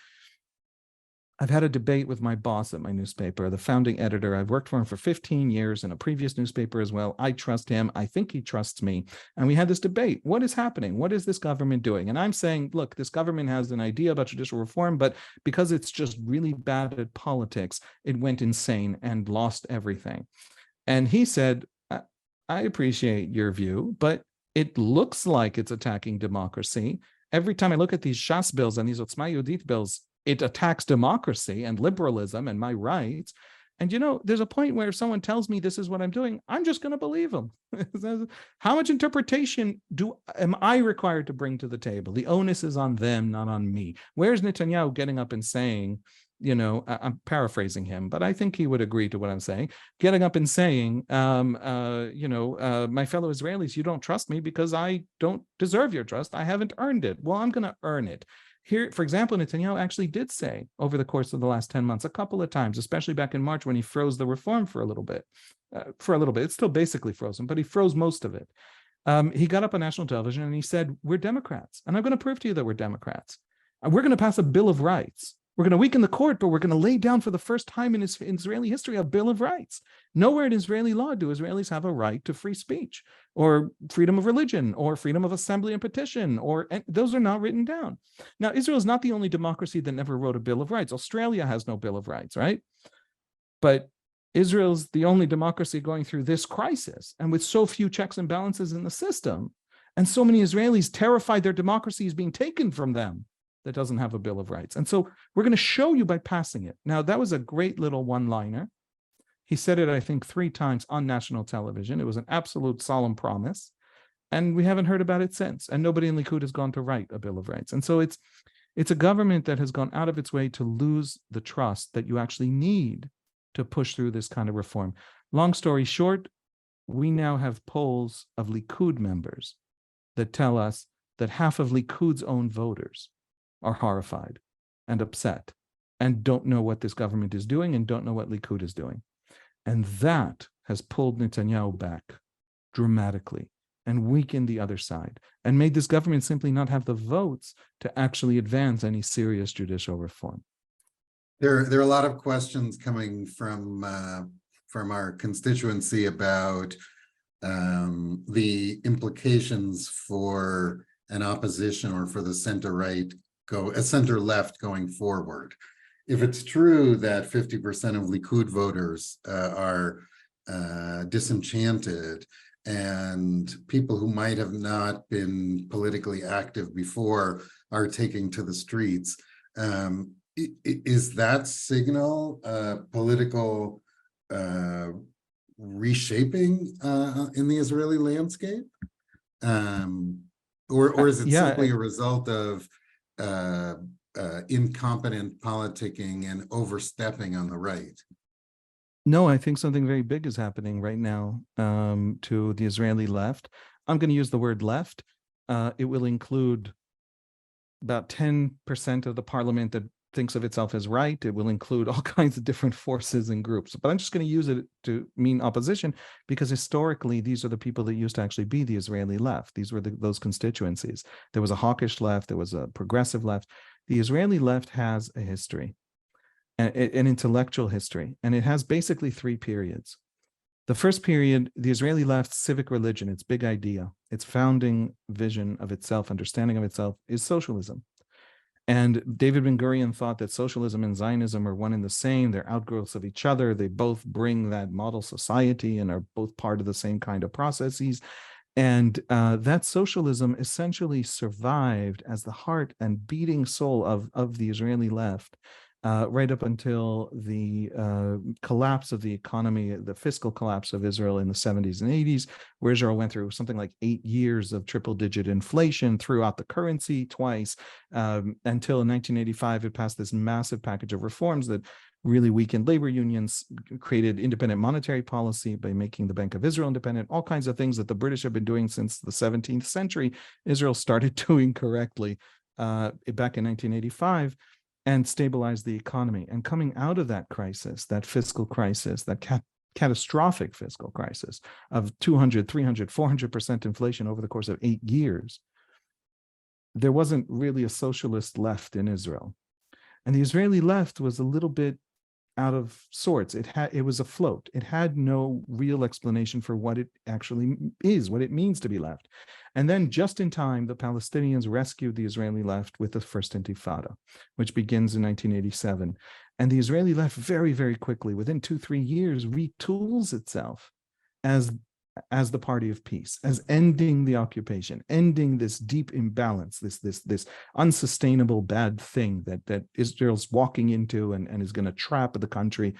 I've had a debate with my boss at my newspaper, the founding editor. I've worked for him for 15 years in a previous newspaper as well. I trust him. I think he trusts me. And we had this debate. What is happening? What is this government doing? And I'm saying, look, this government has an idea about judicial reform, but because it's just really bad at politics, it went insane and lost everything. And he said, I appreciate your view, but it looks like it's attacking democracy. Every time I look at these Shas bills and these Otzma Yehudit bills, it attacks democracy and liberalism and my rights. And, you know, there's a point where if someone tells me this is what I'm doing, I'm just going to believe them. How much interpretation am I required to bring to the table? The onus is on them, not on me. Where's Netanyahu getting up and saying, you know, I'm paraphrasing him, but I think he would agree to what I'm saying, getting up and saying, you know, my fellow Israelis, you don't trust me because I don't deserve your trust. I haven't earned it. Well, I'm going to earn it. Here, for example, Netanyahu actually did say over the course of the last 10 months, a couple of times, especially back in March when he froze the reform for a little bit. It's still basically frozen, but he froze most of it. He got up on national television and he said, we're Democrats. And I'm going to prove to you that we're Democrats. We're going to pass a Bill of Rights. We're going to weaken the court, but we're going to lay down for the first time in Israeli history a Bill of Rights. Nowhere in Israeli law do Israelis have a right to free speech or freedom of religion or freedom of assembly and petition, and those are not written down. Now, Israel is not the only democracy that never wrote a Bill of Rights. Australia has no Bill of Rights, right? But Israel's the only democracy going through this crisis, and with so few checks and balances in the system, and so many Israelis terrified their democracy is being taken from them, that doesn't have a Bill of Rights. And so we're going to show you by passing it. Now, that was a great little one-liner. He said it, I think, 3 times on national television. It was an absolute solemn promise. And we haven't heard about it since. And nobody in Likud has gone to write a Bill of Rights. And so it's a government that has gone out of its way to lose the trust that you actually need to push through this kind of reform. Long story short, we now have polls of Likud members that tell us that half of Likud's own voters are horrified and upset and don't know what this government is doing and don't know what Likud is doing. And that has pulled Netanyahu back dramatically and weakened the other side and made this government simply not have the votes to actually advance any serious judicial reform. There are a lot of questions coming from our constituency about the implications for an opposition or for the center-right a center-left going forward. If it's true that 50% of Likud voters are disenchanted and people who might have not been politically active before are taking to the streets, is that signal political reshaping in the Israeli landscape? Or is it simply a result of incompetent politicking and overstepping on the right? No, I think something very big is happening right now to the Israeli left. I'm going to use the word left. It will include about 10% of the parliament that thinks of itself as right. It will include all kinds of different forces and groups. But I'm just going to use it to mean opposition because historically, these are the people that used to actually be the Israeli left. These were those constituencies. There was a hawkish left. There was a progressive left. The Israeli left has a history, an intellectual history, and it has basically 3 periods. The first period, the Israeli left's civic religion, its big idea, its founding vision of itself, understanding of itself, is socialism. And David Ben-Gurion thought that socialism and Zionism are one and the same. They're outgrowths of each other. They both bring that model society and are both part of the same kind of processes. And that socialism essentially survived as the heart and beating soul of the Israeli left right up until the collapse of the economy, the fiscal collapse of Israel in the 70s and 80s, where Israel went through something like 8 years of triple-digit inflation, threw out the currency twice, until in 1985 it passed this massive package of reforms that really weakened labor unions, created independent monetary policy by making the Bank of Israel independent, all kinds of things that the British have been doing since the 17th century. Israel started doing correctly back in 1985. And stabilize the economy. And coming out of that crisis, that fiscal crisis, that catastrophic fiscal crisis of 200, 300, 400% inflation over the course of 8 years, there wasn't really a socialist left in Israel. And the Israeli left was a little bit out of sorts. It was afloat. It had no real explanation for what it actually is, what it means to be left. And then just in time, the Palestinians rescued the Israeli left with the first Intifada, which begins in 1987. And the Israeli left very, very quickly, within 2-3 years, retools itself as the party of peace, as ending the occupation, ending this deep imbalance, this unsustainable bad thing that Israel's walking into and is going to trap the country.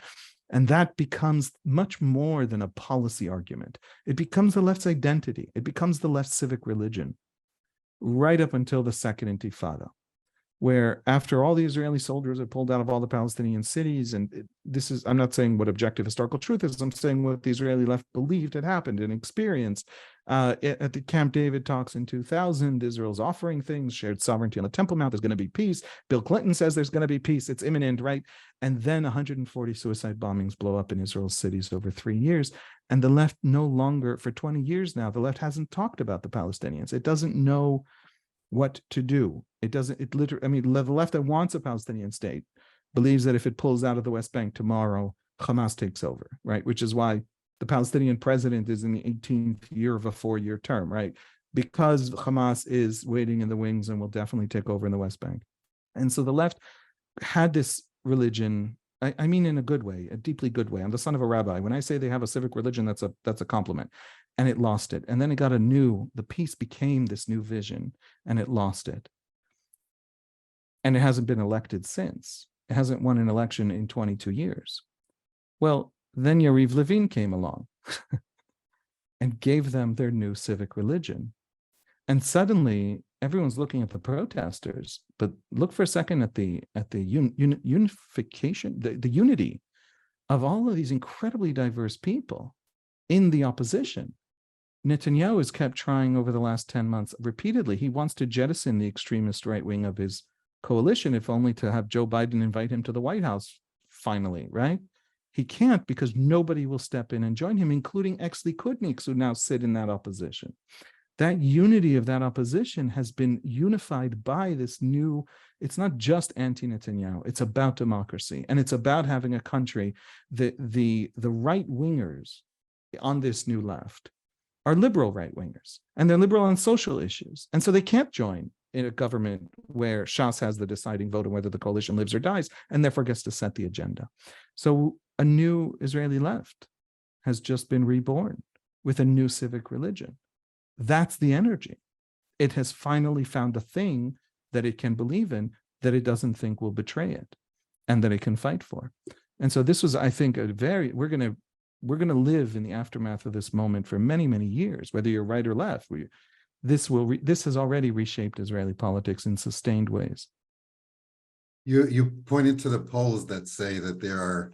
And that becomes much more than a policy argument. It becomes the left's identity. It becomes the left's civic religion, right up until the second Intifada, where after all the Israeli soldiers are pulled out of all the Palestinian cities, and this is, I'm not saying what objective historical truth is, I'm saying what the Israeli left believed had happened and experienced. At the Camp David talks in 2000, Israel's offering things, shared sovereignty on the Temple Mount, there's going to be peace. Bill Clinton says there's going to be peace, it's imminent, right? And then 140 suicide bombings blow up in Israel's cities over 3 years. And the left no longer, for 20 years now, the left hasn't talked about the Palestinians. It doesn't know what to do. It doesn't, it literally, I mean, the left that wants a Palestinian state believes that if it pulls out of the West Bank tomorrow, Hamas takes over, right? Which is why the Palestinian president is in the 18th year of a 4-year term, right? Because Hamas is waiting in the wings and will definitely take over in the West Bank. And so the left had this religion, I mean in a good way, a deeply good way. I'm the son of a rabbi. When I say they have a civic religion, that's a compliment. And it lost it. And then it got the peace became this new vision, and it lost it. And it hasn't been elected since. It hasn't won an election in 22 years. Well, then Yariv Levin came along and gave them their new civic religion. And suddenly everyone's looking at the protesters, but look for a second at the unification, the unity of all of these incredibly diverse people in the opposition. Netanyahu has kept trying over the last 10 months repeatedly. He wants to jettison the extremist right wing of his coalition, if only to have Joe Biden invite him to the White House finally, right? He can't because nobody will step in and join him, including ex-Likudniks who now sit in that opposition. That unity of that opposition has been unified by this new, it's not just anti-Netanyahu, it's about democracy. And it's about having a country that the right-wingers on this new left are liberal right-wingers, and they're liberal on social issues. And so they can't join in a government where Shas has the deciding vote on whether the coalition lives or dies, and therefore gets to set the agenda. So a new Israeli left has just been reborn with a new civic religion. That's the energy. It has finally found a thing that it can believe in, that it doesn't think will betray it, and that it can fight for. And so this was, I think, we're going to live in the aftermath of this moment for many, many years, whether you're right or left. This has already reshaped Israeli politics in sustained ways. You pointed to the polls that say that there are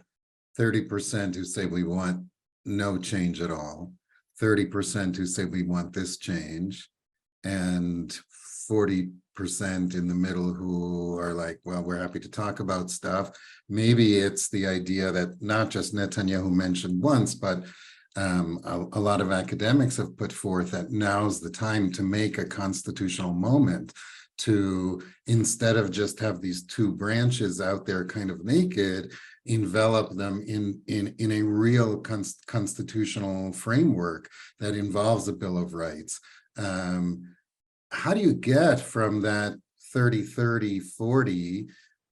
30% who say we want no change at all, 30% who say we want this change, and 40% in the middle who are like, well, we're happy to talk about stuff. Maybe it's the idea that not just Netanyahu mentioned once, but a lot of academics have put forth that now's the time to make a constitutional moment, to, instead of just have these two branches out there kind of naked, envelop them in a real constitutional framework that involves a Bill of Rights. How do you get from that 30-30-40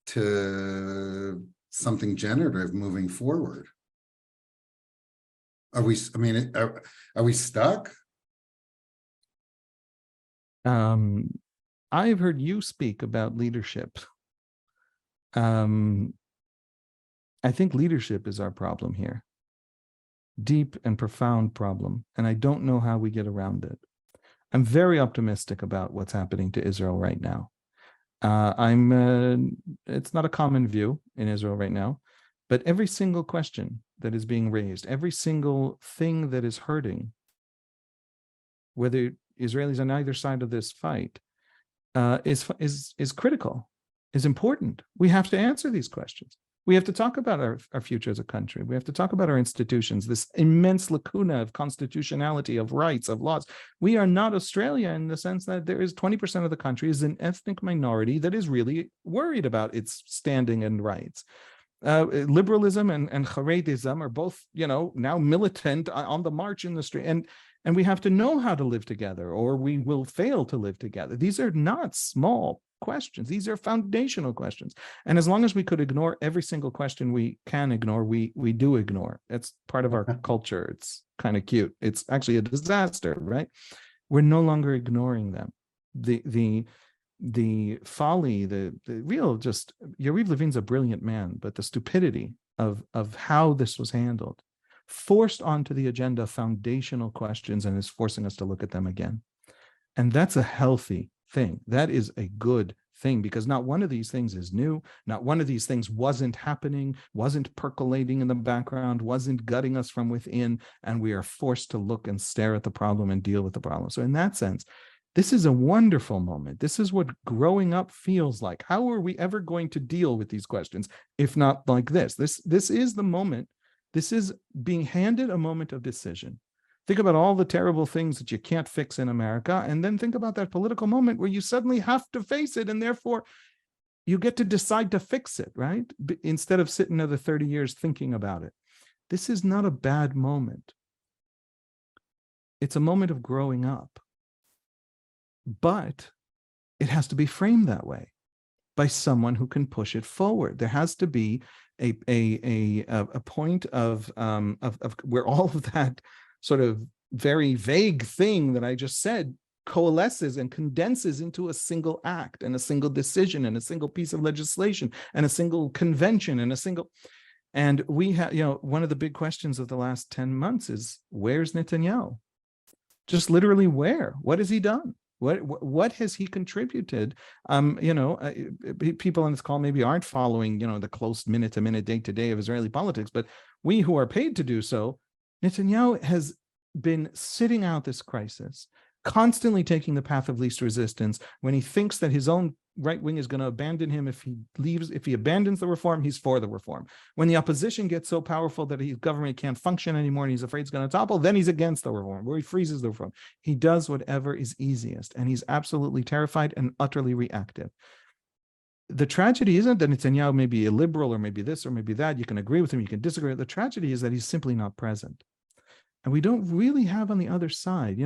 to something generative moving forward? Are we, I mean, are we stuck? I've heard you speak about leadership. I think leadership is our problem here. Deep and profound problem. And I don't know how we get around it. I'm very optimistic about what's happening to Israel right now. It's not a common view in Israel right now, but every single question that is being raised, every single thing that is hurting, whether Israelis on either side of this fight, is critical, is important. We have to answer these questions. We have to talk about our future as a country. We have to talk about our institutions, this immense lacuna of constitutionality, of rights, of laws. We are not Australia in the sense that there is 20% of the country is an ethnic minority that is really worried about its standing and rights. Liberalism and Haredism are both, now militant on the march in the street. And we have to know how to live together, or we will fail to live together. These are not small questions. These are foundational questions. And as long as we could ignore every single question we can ignore, we do ignore. It's part of our culture. It's kind of cute. It's actually a disaster, right? We're no longer ignoring them. The folly, the real, just, Yariv Levin's a brilliant man, but the stupidity of how this was handled forced onto the agenda foundational questions and is forcing us to look at them again. And that's a healthy thing. That is a good thing, because not one of these things is new. Not one of these things wasn't happening, wasn't percolating in the background, wasn't gutting us from within, and we are forced to look and stare at the problem and deal with the problem. So in that sense, this is a wonderful moment. This is what growing up feels like. How are we ever going to deal with these questions if not like this? This is the moment. This is being handed a moment of decision. Think about all the terrible things that you can't fix in America, and then think about that political moment where you suddenly have to face it, and therefore you get to decide to fix it, right? Instead of sitting another 30 years thinking about it. This is not a bad moment. It's a moment of growing up. But it has to be framed that way by someone who can push it forward. There has to be a point of where all of that sort of very vague thing that I just said coalesces and condenses into a single act and a single decision and a single piece of legislation and a single convention and we have, one of the big questions of the last 10 months is, where's Netanyahu? Just literally where? What has he done? What has he contributed? People on this call maybe aren't following, the close minute-to-minute, day-to-day of Israeli politics, but we who are paid to do so, Netanyahu has been sitting out this crisis, constantly taking the path of least resistance. When he thinks that his own right wing is going to abandon him if he abandons the reform, he's for the reform. When the opposition gets so powerful that his government can't function anymore and he's afraid it's going to topple, then he's against the reform, where he freezes the reform. He does whatever is easiest, and he's absolutely terrified and utterly reactive. The tragedy isn't that Netanyahu may be illiberal or maybe this or maybe that. You can agree with him, you can disagree. The tragedy is that he's simply not present. And we don't really have on the other side.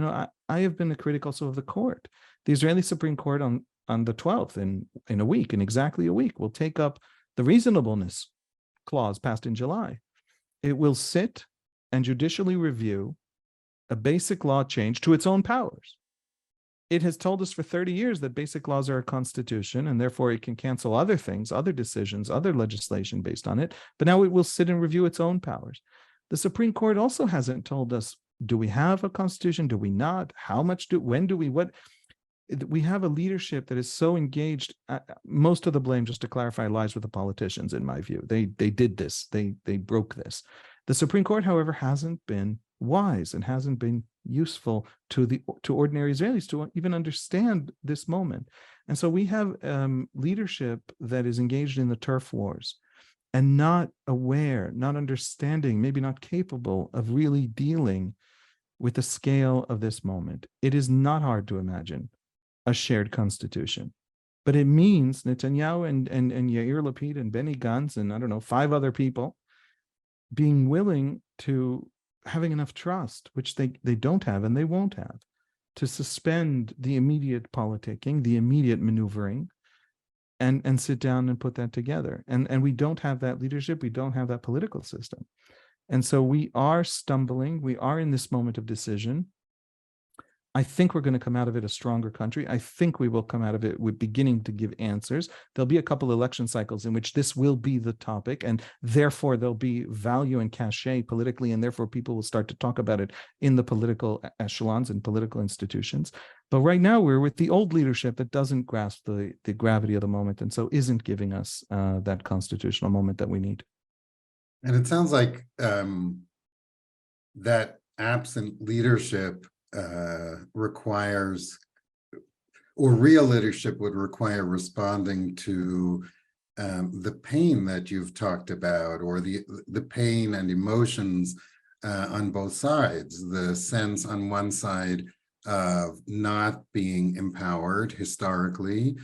I have been a critic also of the court. The Israeli Supreme Court on the 12th, in a week, in exactly a week, will take up the reasonableness clause passed in July. It will sit and judicially review a basic law change to its own powers. It has told us for 30 years that basic laws are a constitution, and therefore it can cancel other things, other decisions, other legislation based on it. But now it will sit and review its own powers. The Supreme Court also hasn't told us, do we have a constitution? Do we not? How much when do we, what? We have a leadership that is so engaged. Most of the blame, just to clarify, lies with the politicians, in my view. They did this. They broke this. The Supreme Court, however, hasn't been wise and hasn't been useful to ordinary Israelis to even understand this moment. And so we have leadership that is engaged in the turf wars and not aware, not understanding, maybe not capable of really dealing with the scale of this moment. It is not hard to imagine a shared constitution, but it means Netanyahu and Yair Lapid and Benny Gantz and I don't know, 5 other people being willing to having enough trust, which they don't have and they won't have, to suspend the immediate politicking, the immediate maneuvering, and sit down and put that together. And we don't have that leadership. We don't have that political system. And so we are stumbling. We are in this moment of decision. I think we're going to come out of it a stronger country. I think we will come out of it with beginning to give answers. There'll be a couple election cycles in which this will be the topic, and therefore there'll be value and cachet politically, and therefore people will start to talk about it in the political echelons and political institutions. But right now we're with the old leadership that doesn't grasp the gravity of the moment, and so isn't giving us that constitutional moment that we need. And it sounds like that absent leadership requires, or real leadership would require responding to the pain that you've talked about, or the pain and emotions on both sides. The sense on one side of not being empowered historically,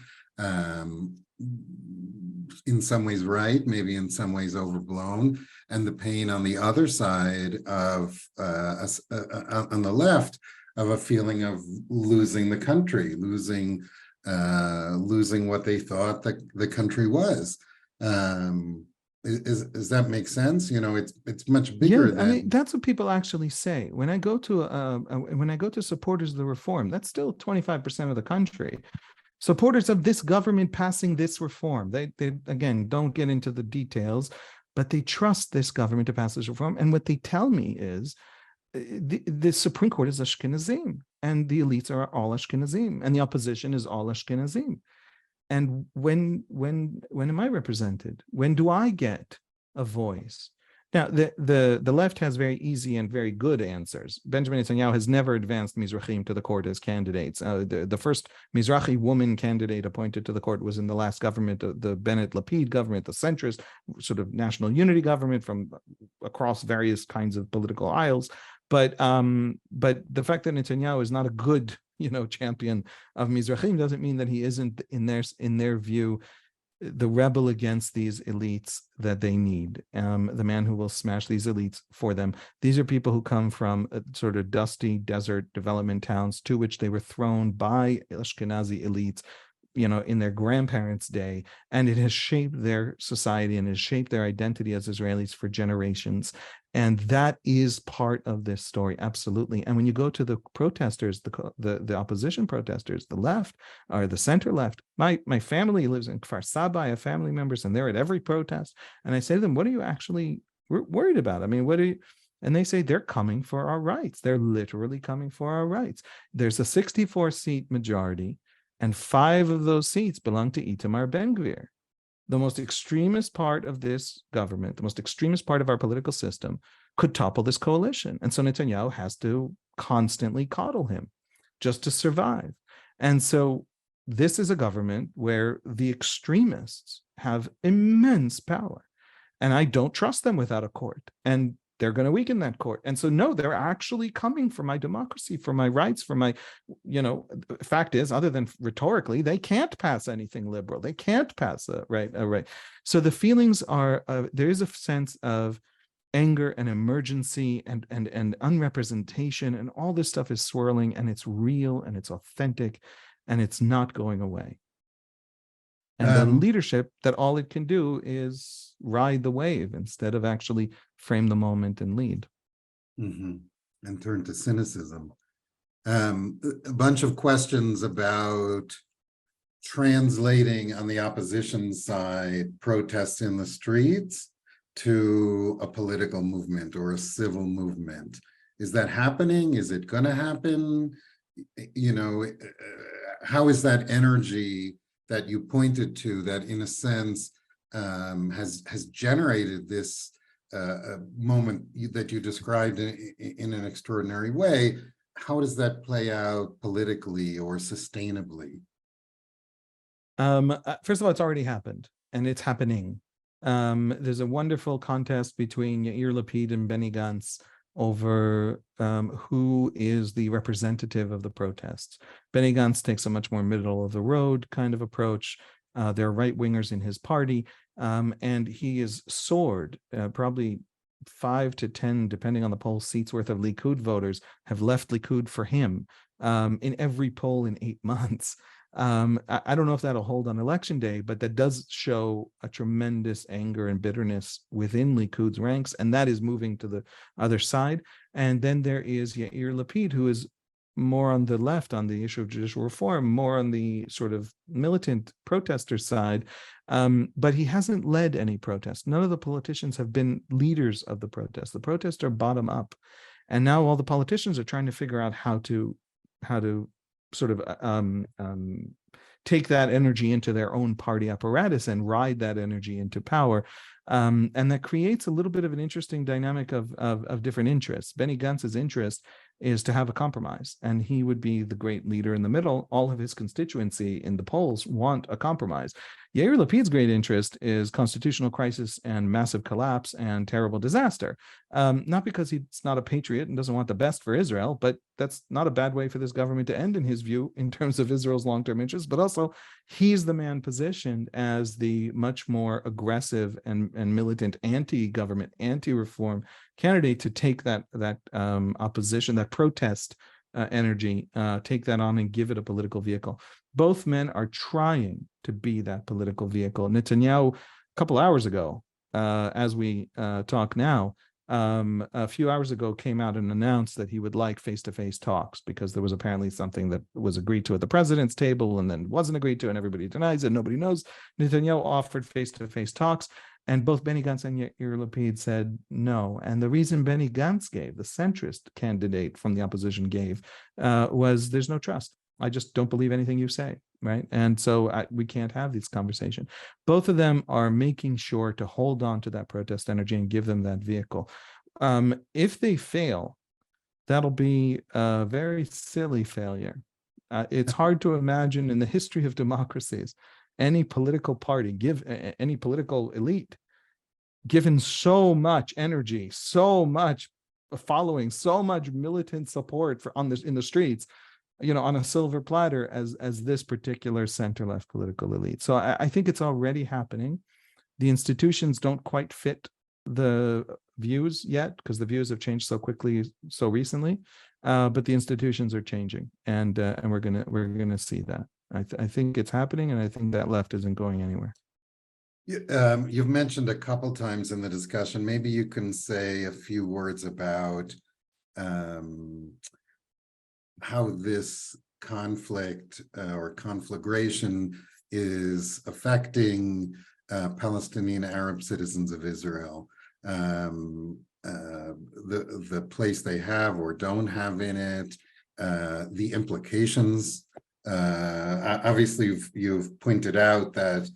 in some ways right, maybe in some ways overblown, and the pain on the other side of on the left of a feeling of losing the country, losing what they thought the country was. Does that make sense? You know, it's much bigger than. I mean, that's what people actually say. When I go to supporters of the reform, that's still 25% of the country. Supporters of this government passing this reform. They again don't get into the details, but they trust this government to pass this reform. And what they tell me is the Supreme Court is Ashkenazim, and the elites are all Ashkenazim, and the opposition is all Ashkenazim. And when am I represented? When do I get a voice? Now, the left has very easy and very good answers. Benjamin Netanyahu has never advanced Mizrahim to the court as candidates. The first Mizrahi woman candidate appointed to the court was in the last government, the Bennett-Lapid government, the centrist sort of national unity government from across various kinds of political aisles. But the fact that Netanyahu is not a good, champion of Mizrahim doesn't mean that he isn't in their view the rebel against these elites that they need, the man who will smash these elites for them. These are people who come from sort of dusty desert development towns to which they were thrown by Ashkenazi elites, in their grandparents' day, and it has shaped their society and has shaped their identity as Israelis for generations. And that is part of this story, absolutely. And when you go to the protesters, the opposition protesters, the left or the center left, my family lives in Kfar Saba. I have family members, and they're at every protest. And I say to them, "What are you actually worried about? I mean, what are you?" And they say they're coming for our rights. They're literally coming for our rights. There's a 64-seat majority, and 5 of those seats belong to Itamar Ben-Gvir. The most extremist part of this government, the most extremist part of our political system, could topple this coalition. And so Netanyahu has to constantly coddle him just to survive. And so this is a government where the extremists have immense power. And I don't trust them without a court. And they're going to weaken that court. And so, no, they're actually coming for my democracy, for my rights, for my, fact is, other than rhetorically, they can't pass anything liberal. They can't pass a right. So the feelings are, there is a sense of anger and emergency and unrepresentation, and all this stuff is swirling, and it's real and it's authentic, and it's not going away. And the leadership, that all it can do is ride the wave instead of actually frame the moment and lead. And turn to cynicism. A bunch of questions about translating on the opposition side protests in the streets to a political movement or a civil movement. Is that happening? Is it going to happen? How is that energy that you pointed to, that in a sense has generated this moment that you described in an extraordinary way, how does that play out politically or sustainably? First of all, it's already happened, and it's happening. There's a wonderful contest between Yair Lapid and Benny Gantz over who is the representative of the protests. Benny Gantz takes a much more middle of the road kind of approach. There are right wingers in his party, and he is soared. Probably 5 to 10, depending on the poll, seats worth of Likud voters have left Likud for him in every poll in 8 months. I don't know if that'll hold on election day, but that does show a tremendous anger and bitterness within Likud's ranks, and that is moving to the other side. And then there is Yair Lapid, who is more on the left on the issue of judicial reform, more on the sort of militant protester side, but he hasn't led any protests. None of the politicians have been leaders of the protests. The protests are bottom up, and now all the politicians are trying to figure out how to sort of take that energy into their own party apparatus and ride that energy into power. And that creates a little bit of an interesting dynamic of different interests. Benny Gantz's interest is to have a compromise, and he would be the great leader in the middle. All of his constituency in the polls want a compromise. Yair Lapid's great interest is constitutional crisis and massive collapse and terrible disaster. Not because he's not a patriot and doesn't want the best for Israel, but that's not a bad way for this government to end, in his view, in terms of Israel's long-term interests. But also, he's the man positioned as the much more aggressive and militant anti-government, anti-reform candidate to take that opposition, that protest energy, take that on and give it a political vehicle. Both men are trying to be that political vehicle. Netanyahu, a couple hours ago, as we talk now, a few hours ago came out and announced that he would like face-to-face talks, because there was apparently something that was agreed to at the president's table and then wasn't agreed to, and everybody denies it, nobody knows. Netanyahu offered face-to-face talks, and both Benny Gantz and Yair Lapid said no. And the reason Benny Gantz gave, the centrist candidate from the opposition gave, was there's no trust. I just don't believe anything you say, right? And so we can't have this conversation. Both of them are making sure to hold on to that protest energy and give them that vehicle. If they fail, that'll be a very silly failure. It's hard to imagine in the history of democracies any political party, any political elite, given so much energy, so much following, so much militant support in the streets, on a silver platter as this particular center-left political elite. So I think it's already happening. The institutions don't quite fit the views yet, because the views have changed so quickly, so recently. But the institutions are changing, and we're gonna see that. I think it's happening, and I think that left isn't going anywhere. You've mentioned a couple times in the discussion. Maybe you can say a few words about how this conflict or conflagration is affecting Palestinian Arab citizens of Israel, the place they have or don't have in it, the implications. Obviously, you've pointed out that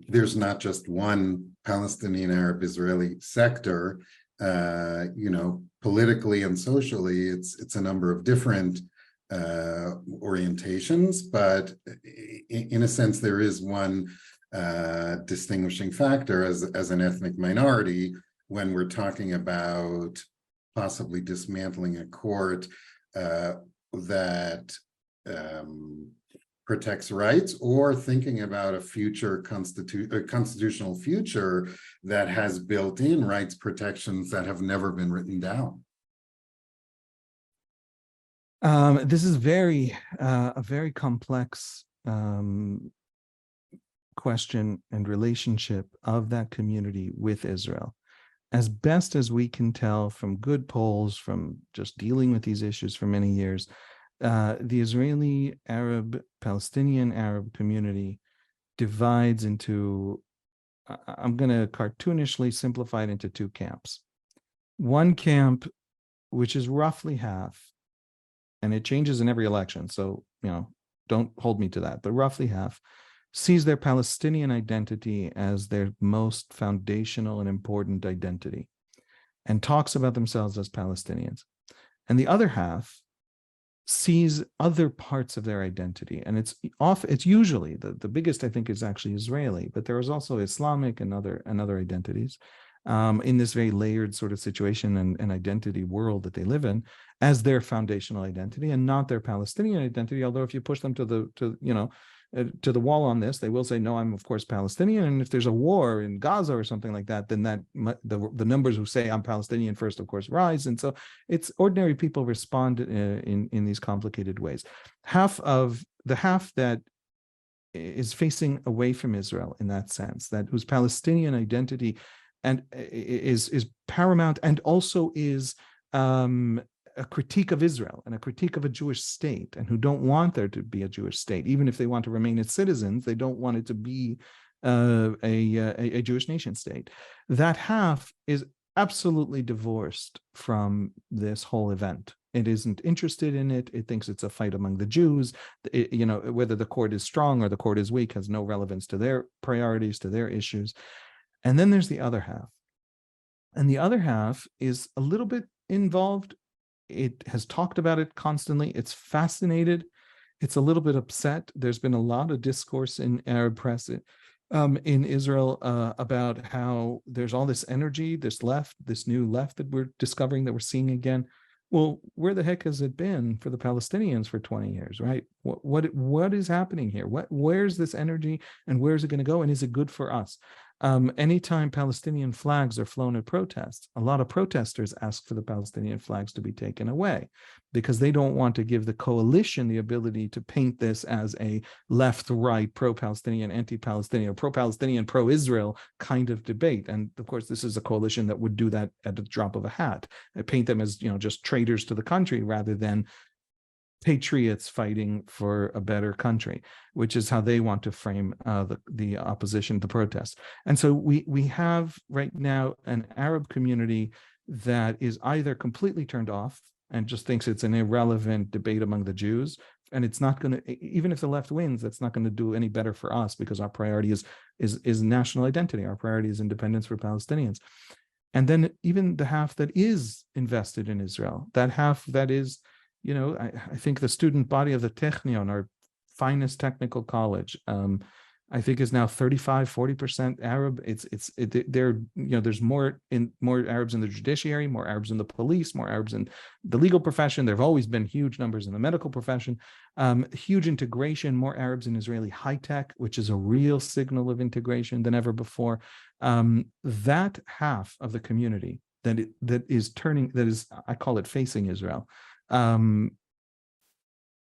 there's not just one Palestinian Arab Israeli sector. Politically and socially, it's a number of different orientations, but in a sense, there is one distinguishing factor as an ethnic minority when we're talking about possibly dismantling a court that protects rights, or thinking about a future constitutional future that has built-in rights protections that have never been written down. This is a very complex question and relationship of that community with Israel. As best as we can tell from good polls, from just dealing with these issues for many years, the Israeli Arab, Palestinian Arab community divides into, I'm going to cartoonishly simplify it into two camps. One camp, which is roughly half, and it changes in every election, so don't hold me to that, but roughly half, sees their Palestinian identity as their most foundational and important identity, and talks about themselves as Palestinians. And the other half sees other parts of their identity. And it's usually the biggest, I think, is actually Israeli, but there is also Islamic and other identities in this very layered sort of situation and identity world that they live in as their foundational identity, and not their Palestinian identity. Although if you push them to the wall on this, they will say, no, I'm of course Palestinian. And if there's a war in Gaza or something like that, then the numbers who say I'm Palestinian first, of course, rise. And so it's ordinary people respond in these complicated ways. Half that is facing away from Israel in that sense, that whose Palestinian identity and is paramount, and also is a critique of Israel and a critique of a Jewish state, and who don't want there to be a Jewish state. Even if they want to remain its citizens, they don't want it to be a Jewish nation state. That half is absolutely divorced from this whole event. It isn't interested in it. It thinks it's a fight among the Jews. Whether the court is strong or the court is weak has no relevance to their priorities, to their issues. And then there's the other half. And the other half is a little bit involved. It has talked about it constantly. It's fascinated. It's a little bit upset. There's been a lot of discourse in Arab press in Israel about how there's all this energy, this new left that we're discovering, that we're seeing again. Well, where the heck has it been for the Palestinians for 20 years, right? What is happening here? Where's this energy, and where's it going to go? And is it good for us? Anytime Palestinian flags are flown at protests, a lot of protesters ask for the Palestinian flags to be taken away, because they don't want to give the coalition the ability to paint this as a left-right, pro-Palestinian, anti-Palestinian, pro-Palestinian, pro-Israel kind of debate. And of course, this is a coalition that would do that at the drop of a hat, and paint them as, just traitors to the country rather than patriots fighting for a better country, which is how they want to frame the opposition, the protests. And so we have right now an Arab community that is either completely turned off and just thinks it's an irrelevant debate among the Jews, and it's not going to, even if the left wins, that's not going to do any better for us, because our priority is national identity. Our priority is independence for Palestinians. And then even the half that is invested in Israel, that half that is, I think the student body of the Technion, our finest technical college, I think is now 35-40% Arab. There's more Arabs in the judiciary, more Arabs in the police, more Arabs in the legal profession. There have always been huge numbers in the medical profession, huge integration, more Arabs in Israeli high tech, which is a real signal of integration than ever before. That half of the community that is, I call it facing Israel,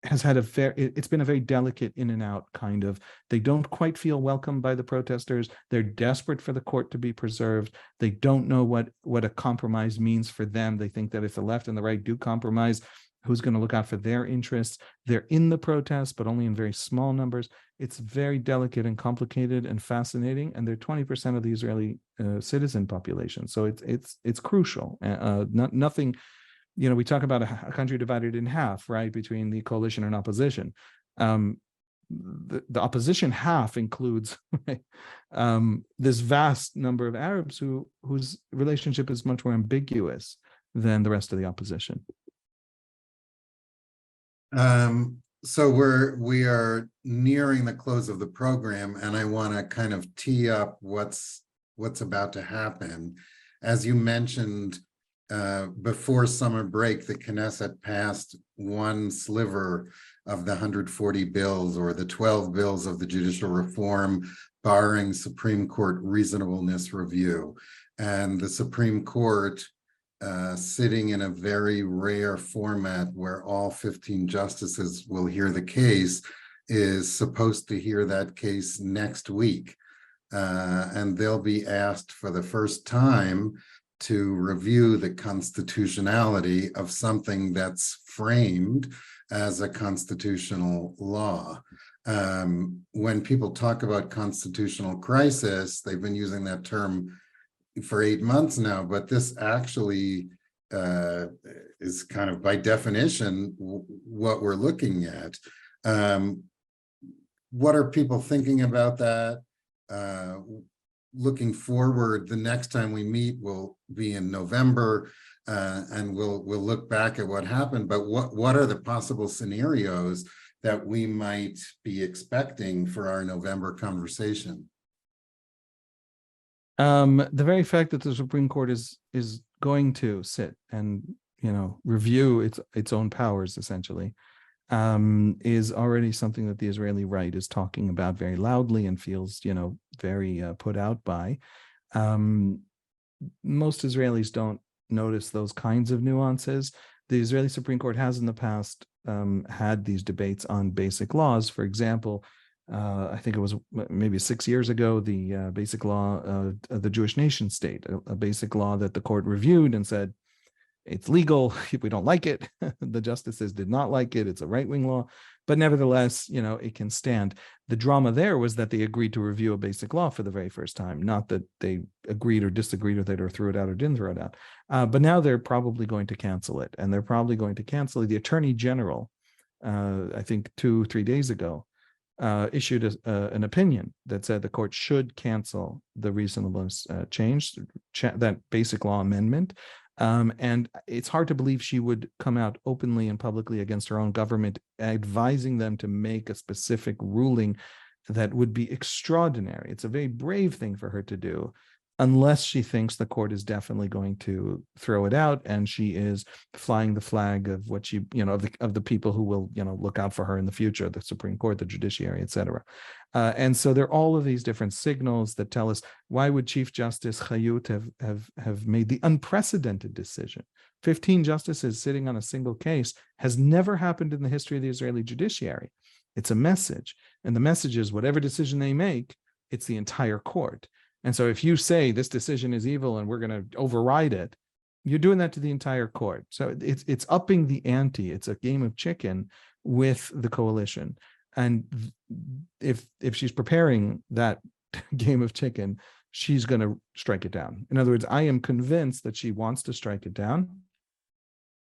has had it's been a very delicate in and out kind of. They don't quite feel welcomed by the protesters. They're desperate for the court to be preserved. They don't know what a compromise means for them. They think that if the left and the right do compromise, who's going to look out for their interests? They're in the protests, but only in very small numbers. It's very delicate and complicated and fascinating. And they're 20% of the Israeli citizen population. So it's crucial. Nothing. We talk about a country divided in half, right, between the coalition and opposition. The opposition half includes this vast number of Arabs whose relationship is much more ambiguous than the rest of the opposition. So we are nearing the close of the program, and I want to kind of tee up what's about to happen. As you mentioned, before summer break, the Knesset passed one sliver of the 140 bills, or the 12 bills of the judicial reform, barring Supreme Court reasonableness review. And the Supreme Court, sitting in a very rare format where all 15 justices will hear the case, is supposed to hear that case next week. And they'll be asked for the first time to review the constitutionality of something that's framed as a constitutional law. When people talk about constitutional crisis, they've been using that term for 8 months now, but this actually is kind of by definition what we're looking at. what are people thinking about that? Looking forward, the next time we meet will be in November, and we'll look back at what happened. But what are the possible scenarios that we might be expecting for our November conversation? The very fact that the Supreme Court is going to sit and review its own powers essentially is already something that the Israeli right is talking about very loudly and feels very put out by. Most Israelis don't notice those kinds of nuances. The Israeli Supreme Court has in the past had these debates on basic laws. For example, I think it was maybe 6 years ago, the basic law of the Jewish nation state, a basic law that the court reviewed and said, it's legal. We don't like it. The justices did not like it. It's a right-wing law, but nevertheless, it can stand. The drama there was that they agreed to review a basic law for the very first time, not that they agreed or disagreed with it or threw it out or didn't throw it out. But now they're probably going to cancel it, and they're probably going to cancel it. The Attorney General, I think 2-3 days ago, issued an opinion that said the court should cancel the reasonableness change, that basic law amendment. And it's hard to believe she would come out openly and publicly against her own government, advising them to make a specific ruling that would be extraordinary. It's a very brave thing for her to do, unless she thinks the court is definitely going to throw it out, and she is flying the flag of what she, of the people who will, look out for her in the future, the Supreme Court, the judiciary, etc. And so there are all of these different signals that tell us, why would Chief Justice Chayut have made the unprecedented decision? 15 justices sitting on a single case has never happened in the history of the Israeli judiciary. It's a message. And the message is, whatever decision they make, it's the entire court. And so if you say this decision is evil and we're going to override it, you're doing that to the entire court. So it's upping the ante. It's a game of chicken with the coalition. And if she's preparing that game of chicken, she's going to strike it down. In other words, I am convinced that she wants to strike it down.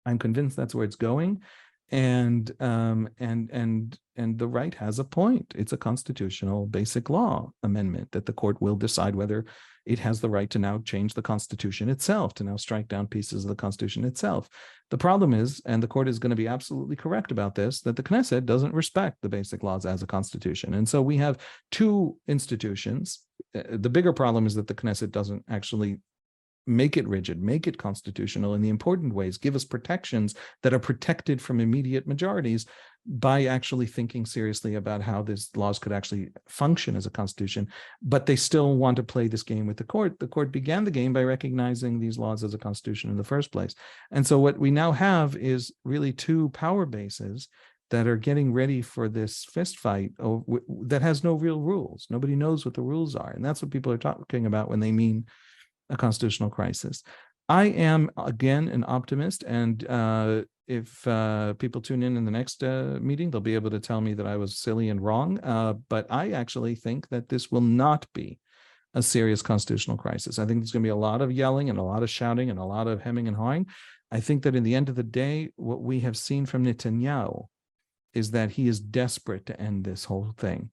I'm convinced that's where it's going. And the right has a point. It's a constitutional basic law amendment that the court will decide whether it has the right to now change the Constitution itself, to now strike down pieces of the Constitution itself. The problem is, and the court is going to be absolutely correct about this, that the Knesset doesn't respect the basic laws as a constitution. And so we have two institutions. The bigger problem is that the Knesset doesn't actually make it rigid, make it constitutional in the important ways, give us protections that are protected from immediate majorities by actually thinking seriously about how these laws could actually function as a constitution. But they still want to play this game with the court. The court began the game by recognizing these laws as a constitution in the first place. And so what we now have is really two power bases that are getting ready for this fist fight that has no real rules. Nobody knows what the rules are. And that's what people are talking about when they mean a constitutional crisis. I am, again, an optimist, and if people tune in the next meeting, they'll be able to tell me that I was silly and wrong, but I actually think that this will not be a serious constitutional crisis. I think there's going to be a lot of yelling and a lot of shouting and a lot of hemming and hawing. I think that in the end of the day, what we have seen from Netanyahu is that he is desperate to end this whole thing.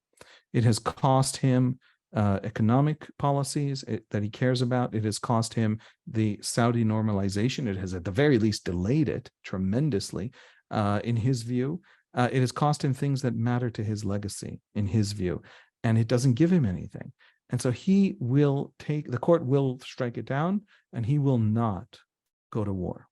It has cost him economic policies that he cares about. It has cost him the Saudi normalization. It has at the very least delayed it tremendously in his view. It has cost him things that matter to his legacy in his view, and it doesn't give him anything. And so the court will strike it down, and he will not go to war.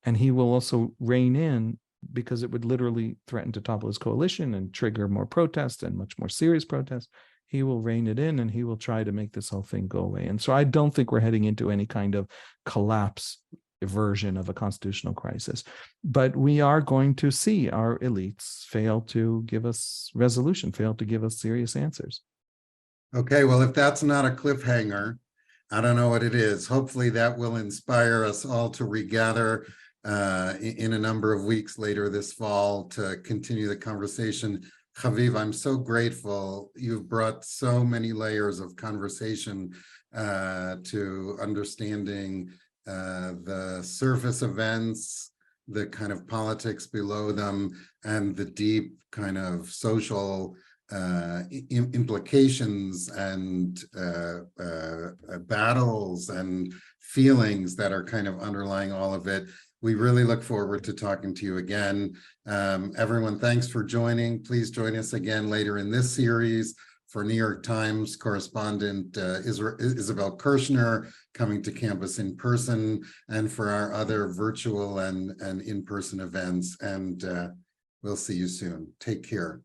And he will also rein in, because it would literally threaten to topple his coalition and trigger more protests and much more serious protests. He will rein it in, and he will try to make this whole thing go away. And so I don't think we're heading into any kind of collapse version of a constitutional crisis. But we are going to see our elites fail to give us resolution, fail to give us serious answers. Okay, well, if that's not a cliffhanger, I don't know what it is. Hopefully that will inspire us all to regather in a number of weeks later this fall to continue the conversation. Haviv, I'm so grateful. You've brought so many layers of conversation to understanding the surface events, the kind of politics below them, and the deep kind of social implications and battles and feelings that are kind of underlying all of it. We really look forward to talking to you again. Everyone, thanks for joining. Please join us again later in this series. For New York Times correspondent Isabel Kirshner coming to campus in person, and for our other virtual and in-person events. And we'll see you soon. Take care.